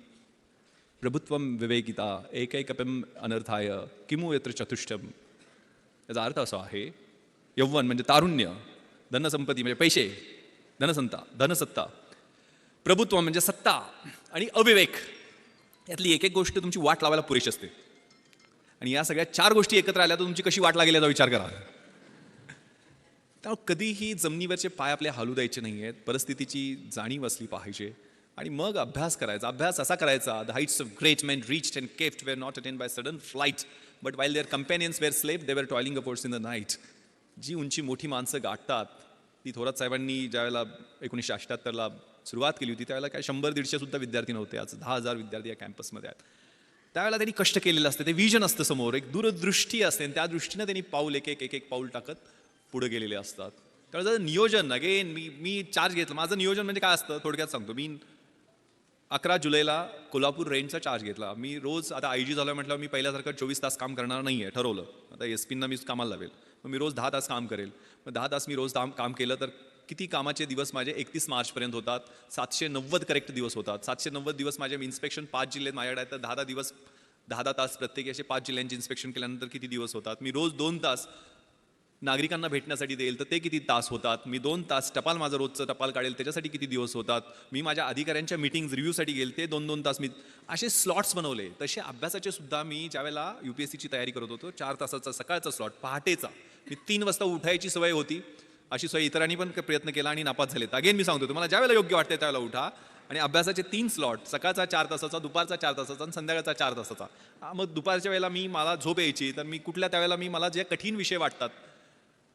प्रभुत्वम विवेकिता एकैकपम अनर्थाय किमु यत्र चतुष्टम. याचा अर्थ असा आहे, यौवन म्हणजे तारुण्य, धनसंपत्ती म्हणजे पैसे, धनसत्ता, प्रभुत्व म्हणजे सत्ता, आणि अविवेक, यातली एक गोष्ट तुमची वाट लावायला पुरेशी असते. आणि या सगळ्या 4 गोष्टी एकत्र आल्या तर तुमची कशी वाट लागेल याचा विचार करा. त्यामुळे कधीही जमिनीवरचे पाय आपले हलू द्यायचे नाही आहेत, परिस्थितीची जाणीव असली पाहिजे आणि मग अभ्यास करायचा. अभ्यास असा करायचा, the heights of great men reached and kept were not attained by sudden flight, but while their companions were slept they were toiling upwards in the night. जी उंची मोठी माणसं गाठतात ती थोरात साहेबांनी ज्यावेळेला 1978ला सुरुवात केली होती त्यावेळेला काय 100-150 सुद्धा विद्यार्थी नव्हते. आज 10,000 विद्यार्थी या कॅम्पसमध्ये आहेत. त्यावेळेला त्यांनी कष्ट केलेलं असतं, ते विजन असतं समोर, एक दूरदृष्टी असते, आणि त्या दृष्टीनं त्यांनी पाऊल एक पाऊल टाकत पुढे गेलेले असतात. त्यावेळेला नियोजन, अगेन मी चार्ज घेतलं. माझं नियोजन म्हणजे काय असतं थोडक्यात सांगतो. मी 11 जुलैला कोल्हापूर रेंजचा चार्ज घेतला. मी रोज, आता IG झालं म्हटलं, मी पहिल्यासारखं 24 तास काम करणार नाही आहे, ठरवलं. आता SP मी कामाला लावेल, मग मी रोज 10 तास काम करेल. मग 10 तास मी रोज काम केलं तर किती कामाचे दिवस माझे 31 मार्चपर्यंत होतात. 790 करेक्ट दिवस होतात. 790 दिवस माझे इन्स्पेक्शन 5 जिल्ह्यात माझ्याकडे आहेत, तर 10 दिवस 10 तास प्रत्येकी असे 5 जिल्ह्यांचे इन्स्पेक्शन केल्यानंतर किती दिवस होतात. मी रोज 2 तास नागरिकांना भेटण्यासाठी देईल तर ते किती तास होतात. मी 2 तास टपाल, माझं रोजचं टपाल काढेल त्याच्यासाठी किती दिवस होतात. मी माझ्या अधिकाऱ्यांच्या मीटिंग्स रिव्ह्यूसाठी गेल ते 2-2 तास मी असे स्लॉट्स बनवले. तसे अभ्यासाचे सुद्धा मी ज्यावेळेला UPSCची तयारी करत होतो 4 तासाचा सकाळचा स्लॉट, पहाटेचा, मी 3 वाजता उठायची सवय होती. अशी सोय इतरांनी पण प्रयत्न केला आणि नापास झालेत. अगेन मी सांगतो तुम्हाला, ज्यावेळेला योग्य वाटते त्यावेळेला उठा आणि अभ्यासाचे 3 स्लॉट, सकाळचा 4 तासाचा, दुपारचा 4 तासाचा आणि संध्याकाळचा 4 तासाचा. मग दुपारच्या वेळेला मला झोप यायची, तर मी कुठल्या त्यावेळेला मला जे कठीण विषय वाटतात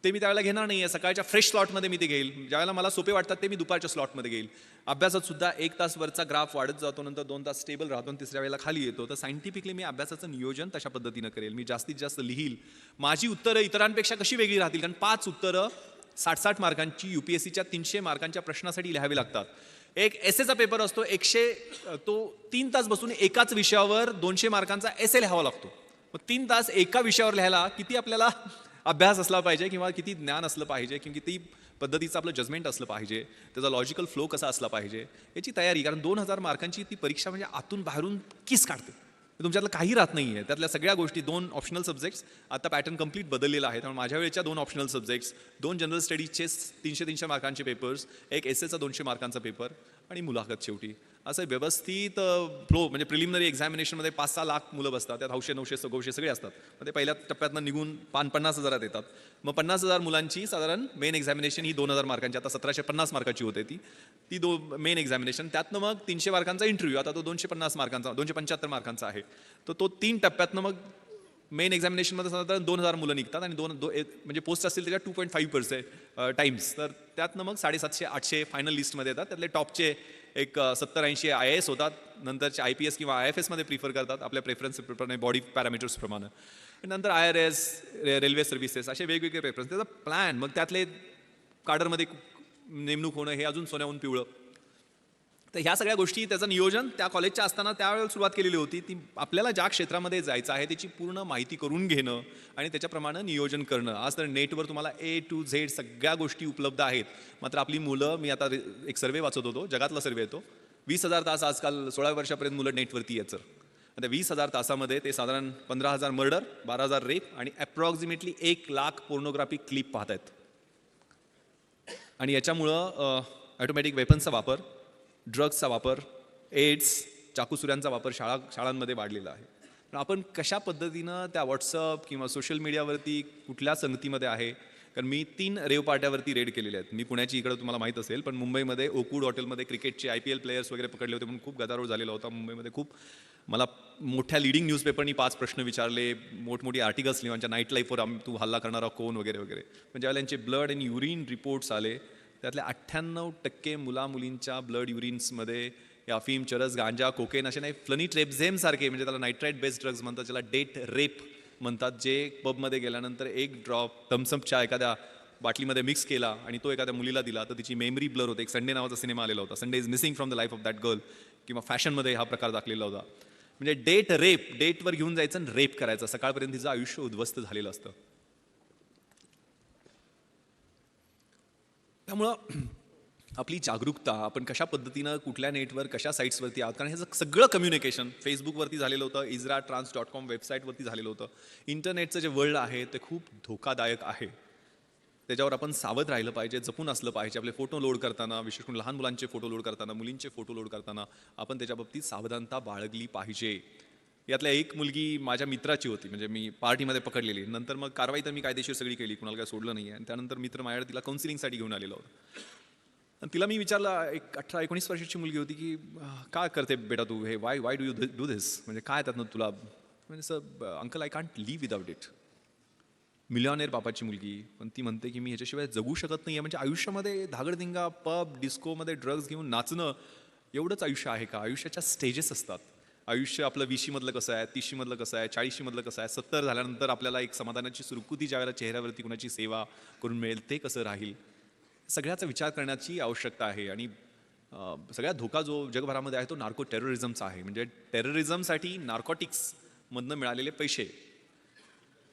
ते मी त्यावेळेला घेणार नाही आहे. सकाळच्या फ्रेश स्लॉटमध्ये मी ते घेईल. ज्यावेळेला मला सोपे वाटतात ते मी दुपारच्या स्लॉटमध्ये घेईल. अभ्यासात सुद्धा 1 तास वरचा ग्राफ वाढत जातो, नंतर 2 तास स्टेबल राहतो आणि तिसऱ्या वेळेला खाली येतो. तर सायंटिफिकली मी अभ्यासाचं नियोजन तशा पद्धतीनं करेल. मी जास्तीत जास्त लिहील. माझी उत्तरं इतरांपेक्षा कशी वेगळी राहतील, कारण 5 उत्तरं 60-60 मार्कांची UPSCच्या 300 मार्कांच्या प्रश्नासाठी लिहावी लागतात. एक एसेचा पेपर असतो, 3 तास बसून एकाच विषयावर 200 मार्कांचा एसे लिहावा लागतो. मग 3 तास एका विषयावर लिहायला किती आपल्याला अभ्यास असला पाहिजे किंवा किती ज्ञान असलं पाहिजे किंवा किती पद्धतीचं आपलं जजमेंट असलं पाहिजे, त्याचा लॉजिकल फ्लो कसा असला पाहिजे याची तयारी. कारण 2000 मार्कांची ती परीक्षा म्हणजे आतून बाहेरून किस काढते. तुमच्यातलं काही राहत नाही आहे. त्यातल्या सगळ्या गोष्टी 2 ऑप्शनल सब्जेक्ट्स, आता पॅटर्न कंप्लीट बदललेला आहे. त्यामुळे माझ्या वेळेच्या 2 ऑप्शनल सब्जेक्ट्स, 2 जनरल स्टडीजचे 300-300 मार्कांचे पेपर्स, एक एसेचा 200 मार्कांचा पेपर आणि मुलाखत शेवटी. असं व्यवस्थित फ्लो, म्हणजे प्रिलिमिनरी एक्झामिनेशनमध्ये 5-6 लाख मुलं बसतात, त्यात 800-900 सगोशे सगळे असतात. मग ते पहिल्या टप्प्यातनं निघून 50,000 येतात. मग 50,000 मुलांची साधारण मेन एक्झामिनेशन ही 2,000 मार्कांची, आता 1750 मार्काची होते ती मेन एक्झामिनेशन. त्यातनं मग 300 मार्कांचा इंटरव्ह्यू, आता तो 250 मार्कांचा, 275 मार्कांचा आहे. तर तो 3 टप्प्यातनं मग मेन एक्झामिनेशनमध्ये साधारण 2,000 मुलं निघतात आणि म्हणजे पोस्ट असतील त्याच्या 2.5% टाइम्स. तर त्यातनं मग 750-800 फायनल लिस्टमध्ये येतात. त्यातले टॉपचे एक 70-80 IAS होतात, नंतरचे IPS किंवा IFSमध्ये प्रिफर करतात आपल्या प्रेफरन्सप्रमाणे, बॉडी पॅरामीटर्सप्रमाणे. नंतर IRS, रेल्वे सर्व्हिसेस, असे वेगवेगळे प्रेफरन्स. त्याचा प्लॅन, मग त्यातले काडरमध्ये नेमणूक होणं हे अजून सोन्याहून पिवळं. तर ह्या सगळ्या गोष्टी, त्याचं नियोजन त्या कॉलेजच्या असताना त्यावेळेला सुरुवात केलेली होती. ती आपल्याला ज्या क्षेत्रामध्ये जायचं आहे त्याची पूर्ण माहिती करून घेणं आणि त्याच्याप्रमाणे नियोजन करणं. आज तर नेटवर तुम्हाला A to Z सगळ्या गोष्टी उपलब्ध आहेत. मात्र आपली मुलं, मी आता एक सर्वे वाचत होतो, जगातला सर्वे येतो, 20,000 तास आजकाल 16 वर्षापर्यंत मुलं नेटवरती यायचं. आता 20,000 तासामध्ये ते साधारण 15,000 मर्डर, 12,000 रेप आणि अप्रॉक्सिमेटली 1,00,000 पोर्नोग्राफी क्लिप पाहत आहेत. आणि याच्यामुळं ऑटोमॅटिक वेपन्सचा वापर, ड्रग्सचा वापर, एड्स, चाकूसुऱ्यांचा वापर शाळांमध्ये वाढलेला आहे. पण आपण कशा पद्धतीनं त्या व्हॉट्सअप किंवा सोशल मीडियावरती कुठल्या संगतीमध्ये आहे. कारण मी 3 रेव पार्ट्यावरती रेड केलेल्या आहेत. मी पुण्याची इकडं तुम्हाला माहीत असेल, पण मुंबईमध्ये ओकवूड हॉटेलमध्ये क्रिकेटचे IPL प्लेयर्स वगैरे पकडले होते म्हणून खूप गदारोळ झालेला होता मुंबईमध्ये. खूप मला मोठ्या लिडिंग न्यूजपेपरनी 5 प्रश्न विचारले, मोठमोठी आर्टिकल्स लिहायच्या, नाईट लाईफवर तू हल्ला करणारा कोण वगैरे वगैरे. पण ज्यावेळेला यांचे ब्लड आणि युरिन रिपोर्ट्स आले, त्यातल्या 98% मुलींच्या ब्लड युरिन्समध्ये अफीम, चरस, गांजा, कोकेन असे नाही, फ्लनिट्रेप्झेमसारखे, म्हणजे त्याला नायट्राईट बेस्ड ड्रग्ज म्हणतात, ज्याला डेट रेप म्हणतात, जे पबमध्ये गेल्यानंतर एक ड्रॉप थम्सअपच्या एखाद्या बाटलीमध्ये मिक्स केला आणि तो एखाद्या मुलीला दिला तर तिची मेमरी ब्लर होते. एक संडे नावाचा सिनेमा आलेला होता, Sunday is missing from the life of that girl, किंवा फॅशनमध्ये हा प्रकार दाखलेला होता. म्हणजे डेट रेप, डेटवर घेऊन जायचं आणि रेप करायचं, सकाळपर्यंत तिचं आयुष्य उद्ध्वस्त झालेलं असतं. त्यामुळं आपली जागरूकता, आपण कशा पद्धतीनं कुठल्या नेटवर कशा साईट्सवरती आहात, कारण हे सगळं कम्युनिकेशन फेसबुकवरती झालेलं होतं, ISRAtrans.com वेबसाईटवरती झालेलं होतं. इंटरनेटचं जे वर्ल्ड आहे ते खूप धोकादायक आहे. त्याच्यावर आपण सावध राहिलं पाहिजे, जपून असलं पाहिजे. आपले फोटो लोड करताना, विशेष करून लहान मुलांचे फोटो लोड करताना, मुलींचे फोटो लोड करताना आपण त्याच्या बाबतीत सावधानता बाळगली पाहिजे. यातल्या एक मुलगी माझ्या मित्राची होती, म्हणजे मी पार्टीमध्ये पकडलेली. नंतर मग कारवाई तर मी कायदेशीर सगळी केली, कुणाला काय सोडलं नाही आहे. आणि त्यानंतर मित्र माझ्याकडे तिला काउन्सिलिंगसाठी घेऊन आलेला होता. आणि तिला मी विचारला, एक 18-19 वर्षाची मुलगी होती, की काय करते बेटा तू हे, why do you do this, म्हणजे काय त्यातनं तुला. म्हणजे sir uncle, I can't live without it. Millionaire बापाची मुलगी, पण ती म्हणते की मी ह्याच्याशिवाय जगू शकत नाही आहे. म्हणजे आयुष्यामध्ये धागडधिंगा, पब, डिस्कोमध्ये ड्रग्ज घेऊन नाचणं एवढंच आयुष्य आहे का? आयुष्याच्या स्टेजेस असतात. आयुष्य आपलं 20शीमधलं कसं आहे, 30शीमधलं कसं आहे, 40शीमधलं कसं आहे, 70 झाल्यानंतर आपल्याला एक समाधानाची सुरकुती ज्यावेळेला चेहऱ्यावरती कुणाची सेवा करून मिळेल ते कसं राहील, सगळ्याचा विचार करण्याची आवश्यकता आहे. आणि सगळ्यात धोका जो जगभरामध्ये आहे तो नार्को टेररिझमचा आहे. म्हणजे टेररिझमसाठी नार्कोटिक्समधनं मिळालेले पैसे,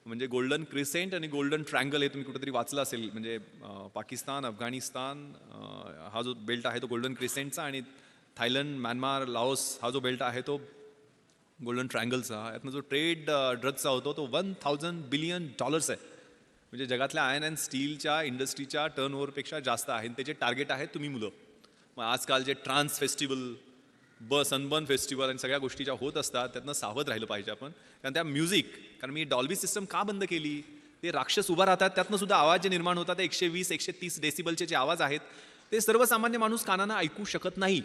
म्हणजे गोल्डन क्रिसेंट आणि गोल्डन ट्रँगल हे तुम्ही कुठेतरी वाचलं असेल. म्हणजे पाकिस्तान, अफगाणिस्तान हा जो बेल्ट आहे तो गोल्डन क्रिसेंटचा, आणि थायलंड, म्यानमार, लाओस हा जो बेल्ट आहे तो गोल्डन ट्रँगलचा. यातनं जो ट्रेड ड्रग्सचा होतो तो $1,000 बिलियन आहे. म्हणजे जगातल्या आयर्न अँड स्टीलच्या इंडस्ट्रीच्या टर्नओव्हरपेक्षा जास्त आहे. त्याचे टार्गेट आहेत तुम्ही मुलं. मग आजकाल जे ट्रान्स फेस्टिवल, सनबर्न फेस्टिवल आणि सगळ्या गोष्टी ज्या होत असतात त्यातनं सावध राहिलं पाहिजे आपण. कारण त्या म्युझिक, कारण मी डॉल्बी सिस्टम का बंद केली, ते राक्षस उभा राहतात, त्यातनं सुद्धा आवाज जे निर्माण होतात, 120-130 डेसिबलचे जे आवाज आहेत ते सर्वसामान्य माणूस कानानं ऐकू शकत नाही.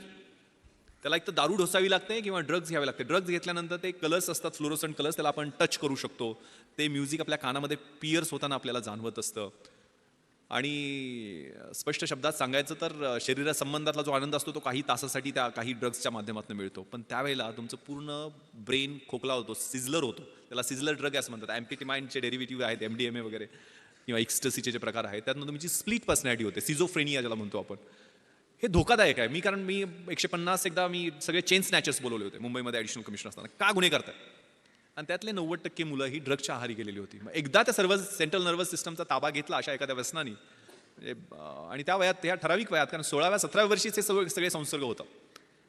त्याला एक तर दारू ढोसावी लागते किंवा ड्रग्ज घ्यावे लागते. ड्रग्ज घेतल्यानंतर ते कलर्स असतात, फ्लोरोसंट कलर्स, त्याला आपण टच करू शकतो. ते म्युझिक आपल्या कानामध्ये पिअर्स होताना आपल्याला जाणवत असतं. आणि स्पष्ट शब्दात सांगायचं तर शरीरासंबंधातला जो आनंद असतो तो काही तासासाठी त्या काही ड्रग्सच्या माध्यमातून मिळतो. पण त्यावेळेला तुमचं पूर्ण ब्रेन खोकला होतो, सिझलर होतो. त्याला सिझलर ड्रग असं म्हणतात. ॲम्फेटामाइनचे डेरिव्हेटिव्ह आहेत, MDMA वगैरे किंवा एक्स्टसीचे जे प्रकार आहेत, त्यातनं तुमची स्प्लिट पर्सनॅलिटी होते, सिझोफ्रेनिया ज्याला म्हणतो आपण. हे धोकादायक आहे. कारण मी 150 एकदा मी सगळे चेन स्नॅचर्स बोलवले होते मुंबईमध्ये ॲडिशनल कमिशनर असताना. का गुन्हे करतात? आणि त्यातले 90% मुलं ही ड्रग्सच्या आहारी गेलेली होती. मग एकदा त्या सर्व सेंट्रल नर्वस सिस्टमचा ताबा घेतला अशा एखाद्या व्यसनानी, म्हणजे आणि त्या वयात, त्या ठराविक वयात, कारण 16व्या-17व्या वर्षीच हे सगळे संसर्ग होतं.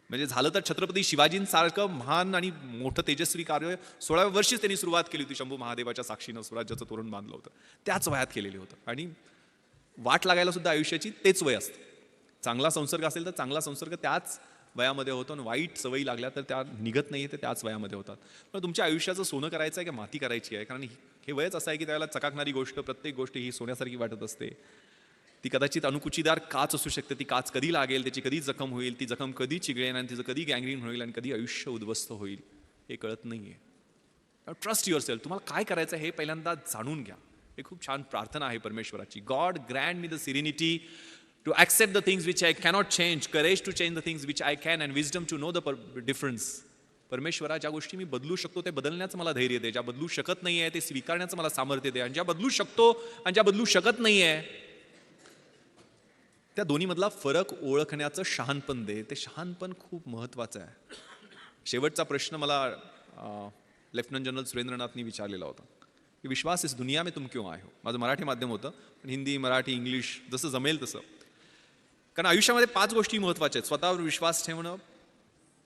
म्हणजे झालं तर छत्रपती शिवाजींसारखं महान आणि मोठं तेजस्वी कार्य 16व्या वर्षीच त्यांनी सुरुवात केली होती. शंभू महादेवाच्या साक्षीनं स्वराज्याचं तोरण बांधलं होतं. त्याच वयात केलेली होतं. आणि वाट लागायला सुद्धा आयुष्याची तेच वय असतं. चांगला संसर्ग असेल तर चांगला संसर्ग त्याच वयामध्ये होतो आणि वाईट सवयी लागल्या तर त्या निघत नाही, ते त्याच वयामध्ये होतात. पण तुमच्या आयुष्याचं सोनं करायचं आहे की माती करायची आहे? कारण हे वयच असं आहे की त्याला चकाकणारी गोष्ट, प्रत्येक गोष्ट ही सोन्यासारखी वाटत असते. ती कदाचित अणुकुचीदार काच असू शकते. ती काच कधी लागेल, त्याची कधी जखम होईल, ती जखम कधी चिघळेल आणि तिचं कधी गँग्रीन होईल आणि कधी आयुष्य उद्ध्वस्त होईल हे कळत नाहीये. Trust your self. तुम्हाला काय करायचं हे पहिल्यांदा जाणून घ्या. हे खूप छान प्रार्थना आहे परमेश्वराची. God grant me the serenity to accept the things which I cannot change, courage to change the things which I can, and wisdom to know the difference. परमेश्वरा, ज्या गोष्टी मी बदलू शकतो ते बदलण्याचं मला धैर्य दे, ज्या बदलू शकत नाही आहे ते स्वीकारण्याचं मला सामर्थ्य दे, आणि ज्या बदलू शकतो आणि ज्या बदलू शकत नाही आहे त्या दोन्हीमधला फरक ओळखण्याचं शहाणपण दे. ते शहाणपण खूप महत्त्वाचं आहे. शेवटचा प्रश्न मला लेफ्टनंट जनरल सुरेंद्रनाथनी विचारलेला होता की विश्वास इस दुनिया में तुम क्यों आए हो. माझं मराठी माध्यम होतं, पण हिंदी, मराठी, इंग्लिश जसं जमेल तसं. कारण आयुष्यामध्ये 5 गोष्टी महत्त्वाच्या आहेत. स्वतःवर विश्वास ठेवणं,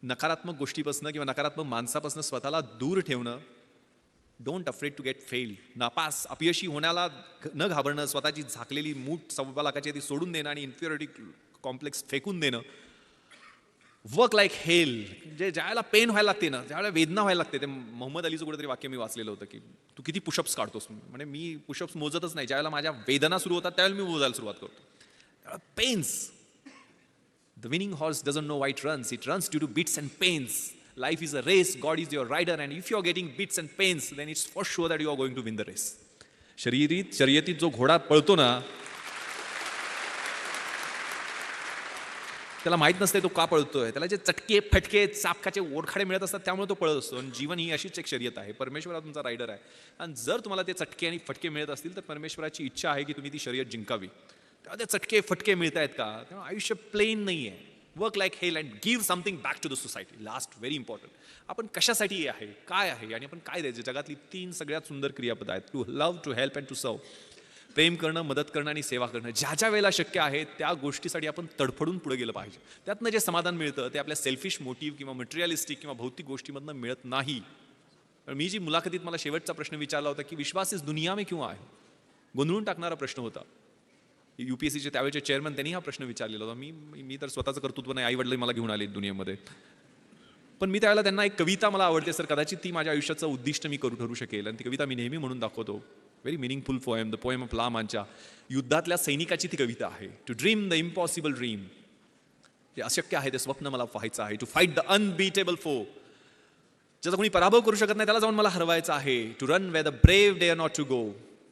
नकारात्मक गोष्टीपासून किंवा नकारात्मक माणसापासून स्वतःला दूर ठेवणं, don't afraid to get fail, नापास अपयशी होण्याला न घाबरणं, स्वतःची झाकलेली मूठ 1.25 लाखाची ती सोडून देणं आणि इन्फिरियरिटी कॉम्प्लेक्स फेकून देणं, वर्क लाईक हेल, जे ज्यावेळेला पेन व्हायला लागते ना, ज्यावेळेला वेदना व्हायला लागते. ते मोहम्मद अलीचं कुठेतरी वाक्य मी वाचलेलं होतं की तू किती पुशअप्स काढतोस. म्हणजे मी पुशअप्स मोजतच नाही. ज्यावेळेला माझ्या वेदना सुरू होतात त्यावेळेला मी मोजायला सुरुवात करतो. Pens. The winning horse doesn't know why it runs. It runs due to beats and pains. Life is a race. God is your rider. And if you are getting beats and pains, then it's for sure that you are going to win the race. शर्यतीत जो घोडा पळतो ना, त्याला माहित नसते तो का पळतोय. त्याला जे चटके, फटके, चापकाचे ओरखाडे मिळत असतात त्यामुळे तो पळत असतो. आणि जीवन ही अशीच एक शर्यत आहे. परमेश्वर हा तुमचा रायडर आहे. आणि जर तुम्हाला ते चटके आणि फटके मिळत असतील तर परमेश्वराची इच्छा आहे की तुम्ही ती शर्यत जिंकावी. तेव्हा ते चटके फटके मिळत आहेत का, तेव्हा आयुष्य प्लेन नाही आहे. Work like hell and give something back to the society. Last, very important. आपण कशासाठी आहे, काय आहे आणि आपण काय द्यायचं. जगातली 3 सगळ्यात सुंदर क्रियापद आहेत. To love, to help and to serve. प्रेम करणं, मदत करणं आणि सेवा करणं. ज्या ज्या वेळेला शक्य आहे त्या गोष्टीसाठी आपण तडफडून पुढे गेलं पाहिजे. त्यातनं जे समाधान मिळतं ते आपल्या सेल्फिश मोटिव्ह किंवा मटेरियलिस्टिक किंवा भौतिक गोष्टीमधनं मिळत नाही. मी जी मुलाखतीत मला शेवटचा प्रश्न विचारला होता की विश्वास इस दुनिया में क्यों आहे, गोंधळून टाकणारा प्रश्न होता. UPSCचे त्यावेळेचे चेअरमन त्यांनी हा प्रश्न विचारलेला होता. मी तर स्वतःचं कर्तृत्व नाही, आई वडील मला घेऊन आले दुनियेमध्ये. पण मी त्यावेळेला त्यांना एक कविता मला आवडते सर, कदाचित ती माझ्या आयुष्याचं उद्दिष्ट मी ठरू शकेल. आणि ती कविता मी नेहमी म्हणून दाखवतो. Very meaningful poem, the poem of लामांच्या. युद्धातल्या सैनिकाची ती कविता आहे. To dream the impossible dream. जे अशक्य आहे ते स्वप्न मला पाहायचं आहे. टू फाईट द अनबीटेबल फो. ज्याचा कोणी पराभव करू शकत नाही त्याला जाऊन मला हरवायचं आहे. To run where the brave dare not to go.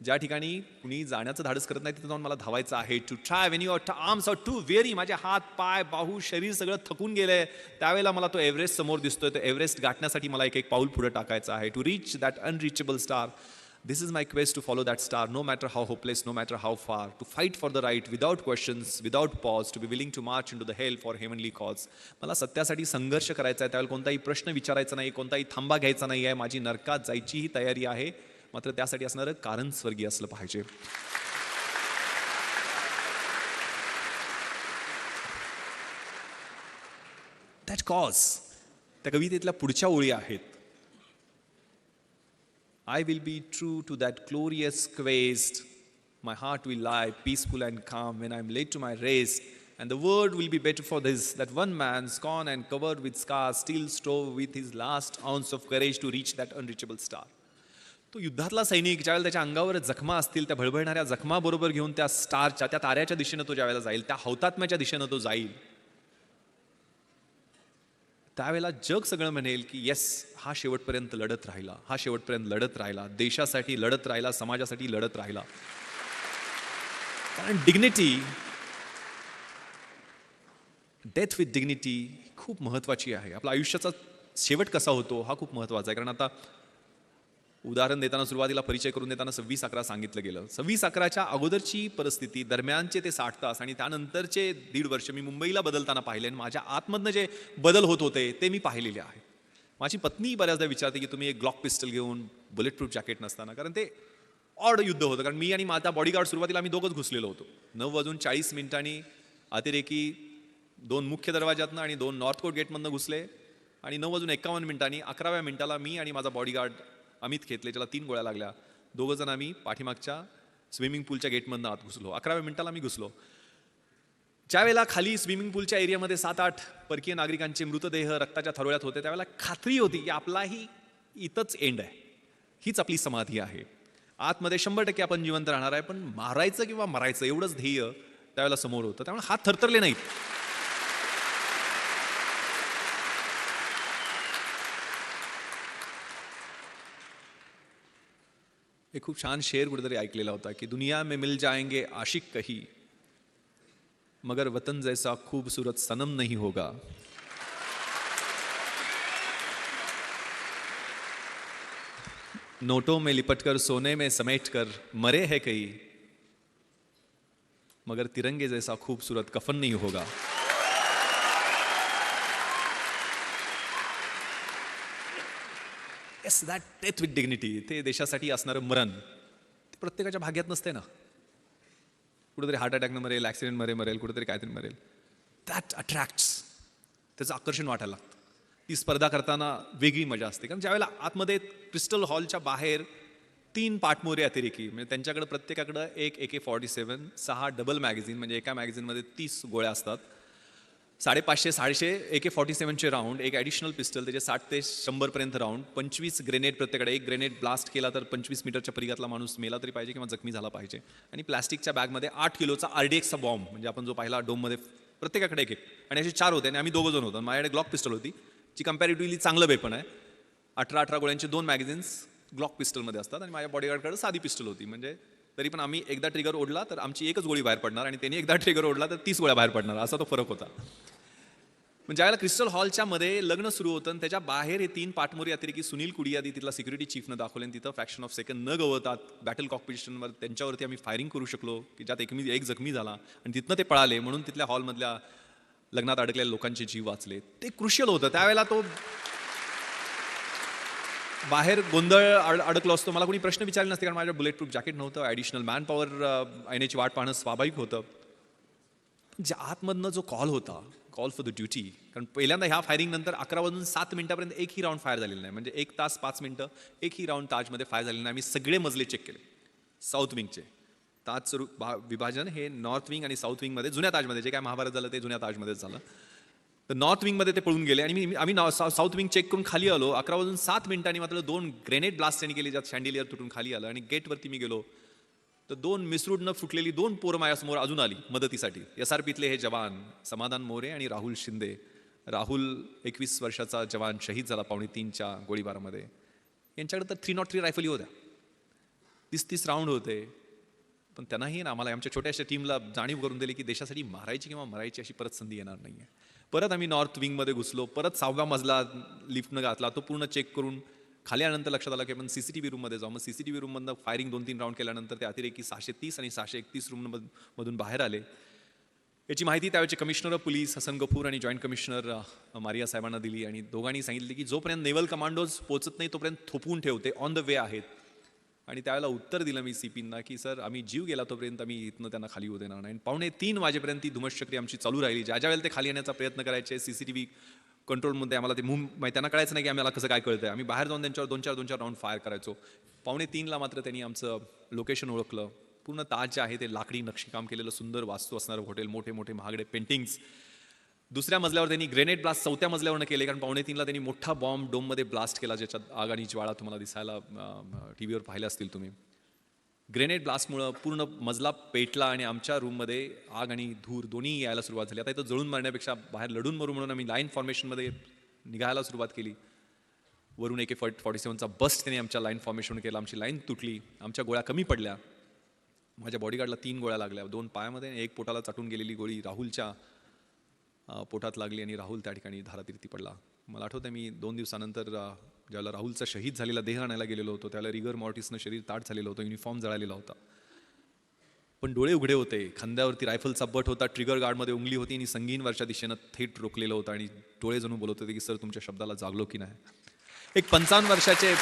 ज्या ठिकाणी कुणी जाण्याचं धाडस करत नाही तिथे जाऊन मला धावायचं आहे. To try when your arms are too weary. माझे हात, पाय, बाहू, शरीर सगळं थकून गेलंय त्यावेळेला मला तो एव्हरेस्ट समोर दिसतोय. तो एव्हरेस्ट गाठण्यासाठी मला एक पाऊल पुढे टाकायचं आहे. To reach that unreachable star. This is my quest to follow that star, no matter how hopeless, no matter how far. To fight for the right without questions, without pause. To be willing to march into the hell for heavenly cause. मला सत्यासाठी संघर्ष करायचा आहे. त्यावेळेला कोणताही प्रश्न विचारायचा नाही, कोणताही थांबा घ्यायचा नाही आहे. माझी नरकात जायचीही तयारी आहे, मात्र त्यासाठी असणारं कारण स्वर्गीय असलं पाहिजे. That cause. त्या कवितेतल्या पुढच्या ओळी आहेत. I will be true to that glorious quest. My heart will lie peaceful and calm when I am late to my rest. And the world will be better for this, that one man, scorned and covered with scars, still strove with his last ounce of courage to reach that unreachable star. तो युद्धातला सैनिक ज्यावेळेला त्याच्या अंगावर जखमा असतील, त्या भळभळणाऱ्या जखमाबरोबर घेऊन त्या स्टारच्या, त्या ताऱ्याच्या दिशेनं तो ज्यावेळेला जाईल, त्या हौतात्म्याच्या दिशेनं तो जाईल, त्यावेळेला जग सगळं म्हणेल की येस, हा शेवटपर्यंत लढत राहिला, हा शेवटपर्यंत लढत राहिला, देशासाठी लढत राहिला, समाजासाठी लढत राहिला. कारण डिग्निटी, डेथ विथ डिग्निटी खूप महत्त्वाची आहे. आपल्या आयुष्याचा शेवट कसा होतो हा खूप महत्त्वाचा आहे. कारण आता उदाहरण देताना, सुरुवातीला परिचय करून देताना 26/11 सांगितलं गेलं. 26/11च्या अगोदरची परिस्थिती, दरम्यानचे ते 60 तास आणि त्यानंतरचे 1.5 वर्ष मी मुंबईला बदलताना पाहिले आणि माझ्या आतमधनं जे बदल होत होते ते मी पाहिलेले आहे. माझी पत्नी बऱ्याचदा विचारते की तुम्ही एक ग्लॉक पिस्टल घेऊन, बुलेट प्रूफ जॅकेट नसताना, कारण ते ऑड युद्ध होतं. कारण मी आणि माझा बॉडीगार्ड सुरुवातीला आम्ही दोघंच घुसलेलो होतो. 9:40 अतिरेकी 2 मुख्य दरवाज्यातनं आणि 2 नॉर्थ कोर्ट गेटमधनं घुसले आणि 9:51 11व्या मिनिटाला मी आणि माझा बॉडीगार्ड अमित खेतले, ज्याला 3 गोळ्या लागल्या, दोघं जण आम्ही पाठीमागच्या स्विमिंग पूलच्या गेटमधनं आत घुसलो. 11व्या मिनिटाला मी घुसलो. ज्यावेळेला खाली स्विमिंग पूलच्या एरियामध्ये 7-8 परकीय नागरिकांचे मृतदेह रक्ताच्या थरोळ्यात होते, त्यावेळेला खात्री होती की आपलाही इथंच एंड आहे, हीच आपली समाधी आहे. आतमध्ये 100% आपण जिवंत राहणार आहे, पण मारायचं किंवा मरायचं एवढंच ध्येय त्यावेळेला समोर होतं. त्यामुळे हात थरथरले नाहीत. एक खूप छान शेर कुठेतरी ऐकलेला होता की दुनिया में मिल जाएंगे आशिक कही, मगर वतन जैसा खूबसूरत सनम नहीं होगा. नोटों में लिपटकर सोने में समेटकर मरे है कई, मगर तिरंगे जैसा खूबसूरत कफन नहीं होगा. Yes, that death with dignity, ते देशासाठी असणारं मरण ते प्रत्येकाच्या भाग्यात नसते ना. कुठेतरी हार्ट अटॅकनं मरेल, ॲक्सिडेंट मरेल, कुठेतरी काहीतरी मरेल. दॅट अट्रॅक्ट्स, त्याचं आकर्षण वाटायला लागतं. ती स्पर्धा करताना वेगळी मजा असते. कारण ज्यावेळेला आतमध्ये क्रिस्टल हॉलच्या बाहेर 3 पाठमोरे अतिरेकी, म्हणजे त्यांच्याकडे प्रत्येकाकडं एक AK-47, 6 डबल मॅगझिन, म्हणजे एका मॅगझिनमध्ये 30 गोळ्या असतात, 550-650 AK-47चे राऊंड, एक ॲडिशनल पिस्टल, त्याचे 60 ते 100पर्यंत राऊंड, 25 ग्रेनेड प्रत्येकडे. एक ग्रेनेड ब्लास्ट केला तर 25 मीटरच्या परिघातला माणूस मेला तरी पाहिजे किंवा जखमी झाला पाहिजे. आणि प्लॅस्टिकच्या बॅगमध्ये 8 किलोचा RDXचा बॉम्ब, म्हणजे आपण जो पाहिला डोममध्ये, प्रत्येकाकडे एक. आणि असे 4 होते आणि आम्ही 2 जण होतो. माझ्याकडे ग्लॉक पिस्टल होती, जी कम्पॅरेटिव्हली चांगलं वेपन आहे. 18 गोळ्यांचे 2 मॅगझिन्स ग्लॉक पिस्टलमध्ये असतात आणि माझ्या बॉडीगार्डकडे साधी पिस्टल होती. म्हणजे तरी पण आम्ही एकदा ट्रिगर ओढला तर आमची एकच गोळी बाहेर पडणार आणि त्यांनी एकदा ट्रिगर ओढला तर 30 गोळ्या बाहेर पडणार, असा तो फरक होता. म्हणजे ज्यावेळेला क्रिस्टल हॉलच्या मध्ये लग्न सुरू होतं आणि त्याच्या बाहेर हे 3 पाठमोरी अतिरेकी सुनील कुडियादी तिथला सिक्युरिटी चीफनं दाखवले आणि तिथं फ्रॅक्शन ऑफ सेकंड न गवतात बॅटल कॉम्पिटिशनवर त्यांच्यावरती आम्ही फायरिंग करू शकलो की ज्यात एक जखमी झाला आणि तिथनं ते पळाले, म्हणून तिथल्या हॉलमधल्या लग्नात अडकलेल्या लोकांचे जीव वाचले. ते क्रुशियल होतं. त्यावेळेला तो बाहेर गोंधळ अडकलो असतो, मला कोणी प्रश्न विचारले नसते, कारण माझ्या बुलेट प्रूफ जॅकेट नव्हतं, ॲडिशनल मॅन पॉवर येण्याची वाट पाहणं स्वाभाविक होतं. ज्या आतमधनं जो कॉल होता, कॉल फॉर द ड्युटी, कारण पहिल्यांदा ह्या फायरिंग नंतर 11 एकही राऊंड फायर झालेला नाही. म्हणजे 1 तास 5 मिनिटं एकही राऊंड ताजमध्ये फायर झालेला नाही. आम्ही सगळे मजले चेक केले साऊथ विंगचे. ताजचं विभाजन हे नॉर्थ विंग आणि साऊथ विंगमध्ये, जुन्या ताजमध्ये, जे काय महाभारत झालं ते जुन्या ताजमध्येच झालं. तर नॉर्थ विंगमध्ये ते पळून गेले आणि आम्ही साऊथ विंग चेक करून खाली आलो. 11:07 मात्र 2 ग्रेनेड ब्लास्ट त्यांनी केले, ज्यात शँडिलियर तुटून खाली आलं. आणि गेटवरती मी गेलो तर 2 मिसरूडनं फुटलेली 2 पोरं माझ्यासमोर अजून आली मदतीसाठी. SRPतले हे जवान समाधान मोरे आणि राहुल शिंदे. राहुल 21 वर्षाचा जवान शहीद झाला 2:45च्या गोळीबारामध्ये. यांच्याकडे तर 303 रायफली होत्या, 30-30 राऊंड होते. पण त्यांनाही आम्हाला, आमच्या छोट्याशा टीमला जाणीव करून दिली की देशासाठी मारायची किंवा मरायची अशी परत संधी येणार नाही आहे. परत आम्ही नॉर्थ विंगमध्ये घुसलो. परत 6व्या मजला लिफ्टनं घातला, तो पूर्ण चेक करून खाली आल्यानंतर लक्षात आलं की आपण CCTV रूममध्ये जाऊ. मग CCTV रूममधनं फायरिंग 2-3 राऊंड केल्यानंतर ते अतिरेकी 630 आणि 631 रूममधून बाहेर आले. याची माहिती त्यावेळेचे commissioner of police Hasan Gafoor आणि जॉईंट कमिशनर मारिया साहेबांना दिली आणि दोघांनी सांगितले की जोपर्यंत नेव्हल कमांडोज पोहोचत नाही तोपर्यंत थोपवून ठेवते, ऑन द वे आहेत. आणि त्यावेळेला उत्तर दिलं मी CPंना की सर, आम्ही जीव गेला तोपर्यंत आम्ही इथनं त्यांना खाली होऊ देणार नाही. 2:45 वाजेपर्यंत ती धुमश्चक्री आमची चालू राहिली. ज्या वेळेला ते खाली येण्याचा प्रयत्न करायचे, CCTV कंट्रोलमध्ये आम्हाला ते त्यांना कळायचं नाही की आम्हाला कसं काय कळतंय. आम्ही बाहेर जाऊन त्यांच्यावर 2-4 राऊंड फायर करायचो. 2:45 मात्र त्यांनी आमचं लोकेशन ओळखलं. पूर्ण ताज जे आहे ते लाकडी नक्षीकाम केलेलं सुंदर वास्तू असणारं हॉटेल, मोठे मोठे महागडे पेंटिंग्स. दुसऱ्या मजल्यावर त्यांनी ग्रेनेड ब्लास्ट 4थ्या मजल्यावरनं केले, कारण 2:45ला त्यांनी मोठा बॉम्ब डोममध्ये ब्लास्ट केला, ज्याच्यात आग आणि ज्वाळा तुम्हाला दिसायला TV वर पाहिल्या असतील तुम्ही. ग्रेनेड ब्लास्टमुळं पूर्ण मजला पेटला आणि आमच्या रूममध्ये आग आणि धूर दोन्ही यायला सुरुवात झाली. आता इथं जळून मारण्यापेक्षा बाहेर लढून मरू म्हणून आम्ही लाईन फॉर्मेशनमध्ये निघायला सुरुवात केली. वरून AK-47चा बस्ट त्यांनी आमच्या लाईन फॉर्मेशन केला. आमची लाईन तुटली, आमच्या गोळ्या कमी पडल्या. माझ्या बॉडीगार्डला 3 गोळ्या लागल्या, 2 पायामध्ये आणि 1 पोटाला चाटून गेलेली गोळी राहुलच्या पोटात लागली आणि राहुल त्या ठिकाणी धारातीर्थी पडला. मला आठवतं मी 2 दिवसानंतर ज्यावेळेला राहुलचा शहीद झालेला देह आणायला गेलेलो होतो, त्यावेळेला रिगर मॉर्टिसनं शरीर ताट झालेलं होतं, युनिफॉर्म जळालेला होता, पण डोळे उघडे होते. खांद्यावरती रायफलचा बट होता, ट्रिगर गार्डमध्ये उंगली होती आणि संगीन वरच्या दिशेनं थेट रोखलेलं होतं आणि डोळे जणू बोलत होते की सर, तुमच्या शब्दाला जागलो की नाही. एक 55 वर्षाचे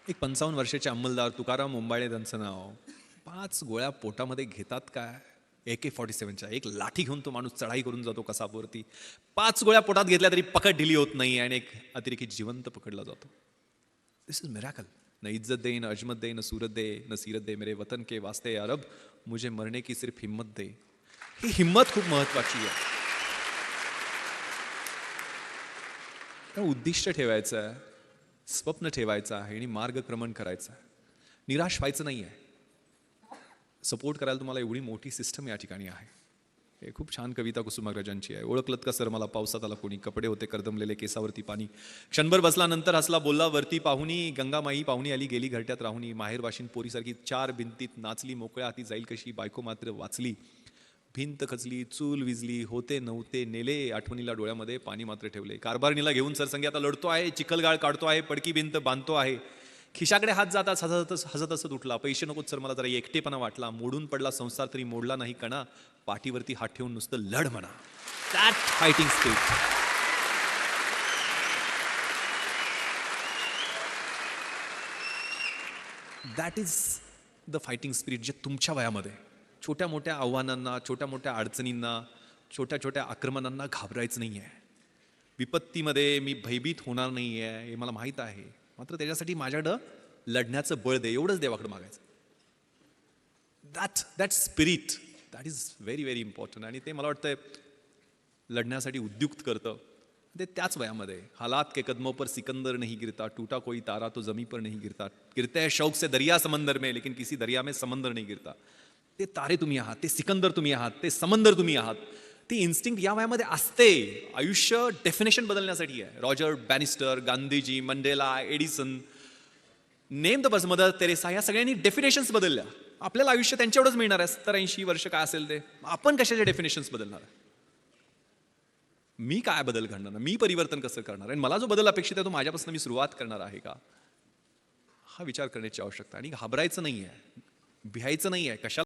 एक 55 वर्षाचे अंमलदार तुकाराम मुंबाळे त्यांचं नाव, 5 गोळ्या पोटामध्ये घेतात काय, AK-47च्या एक लाठी घेऊन तो माणूस चढाई करून जातो कसाबवरती, 5 गोळ्या पोटात घेतल्या तरी पकड ढिली होत नाही आणि एक अतिरेकी जिवंत पकडला जातो. दिस इज मिराकल. न इज्जत दे, न अजमत दे, न सूरत दे, न सीरत दे, मेरे वतन के वास्ते अरब, मुझे मरने की सिर्फ हिम्मत दे. ही हिम्मत खूप महत्वाची आहे. उद्दिष्ट ठेवायचं आहे, स्वप्न ठेवायचं आहे आणि मार्गक्रमण करायचं आहे. निराश व्हायचं नाही आहे. सपोर्ट करायला तुम्हाला एवढी मोठी सिस्टम या ठिकाणी आहे. हे खूप छान कविता कुसुमाग्रजांची आहे. ओळखलत का सर मला, पावसात आला कोणी, कपडे होते करदमलेले, केसावरती पाणी, क्षणभर बसला नंतर हसला, बोलला वरती पाहुणी, गंगामाई पाहुणी आली, गेली घरट्यात राहुनी, माहेर वाशिन पोरीसारखी 4 भिंतीत नाचली, मोकळ्या हाती जाईल कशी, बायको मात्र वाचली, भिंत खचली, चूल विजली, होते नव्हते नेले, आठवणीला डोळ्यामध्ये पाणी मात्र ठेवले, कारभारणीला घेऊन सरसंगी आता लढतो आहे, चिखलगाळ काढतो आहे, पडकी भिंत बांधतो आहे, खिशाकडे हात जातात हसत हसत उठला, पैसे नकोत सर मला जरा एकटेपणा वाटला, मोडून पडला संसार तरी मोडला नाही कणा, पाठीवरती हात ठेवून नुसतं लढ म्हणा. That fighting spirit. That is the fighting spirit जे तुमच्या वयामध्ये छोट्या मोठ्या आव्हानांना, छोट्या मोठ्या अडचणींना, छोट्या छोट्या आक्रमणांना घाबरायचं नाही आहे. विपत्तीमध्ये मी भयभीत होणार नाही आहे हे मला माहीत आहे, मात्र त्याच्यासाठी माझ्याकडं लढण्याचं बळ दे, एवढंच देवाकडे मागायचं. That spirit that is very very important. आणि ते मला वाटतं लढण्यासाठी उद्युक्त करतं. ते त्याच वयामध्ये हालात के कदमों पर सिकंदर नहीं गिरता, टूटा कोई तारा तो जमी पर नहीं गिरता, गिरते हैं शौक से दरिया समंदर में लेकिन किसी दरिया में समंदर नहीं गिरता. ते तारे तुम्ही आहात, ते सिकंदर तुम्ही आहात, ते समंदर तुम्ही आहात. ती इन्स्टिंक्ट या वयामध्ये असते. आयुष्य डेफिनेशन बदलण्यासाठी आहे. Roger Bannister, Gandhiji, Mandela, Edison, name the bus, mother Teresa, या सगळ्यांनी डेफिनेशन्स बदलल्या. आपल्याला आयुष्य त्यांच्यावरच मिळणार आहे. 70-80 वर्ष काय असेल ते. आपण कशाचे डेफिनेशन्स बदलणार आहे? मी काय बदल घडणार, मी परिवर्तन कसं करणार, आणि मला जो बदल अपेक्षित आहे तो माझ्यापासून मी सुरुवात करणार आहे का, हा विचार करण्याची आवश्यकता. आणि घाबरायचं नाही आहे, भिहायचं नाही आहे. कशाला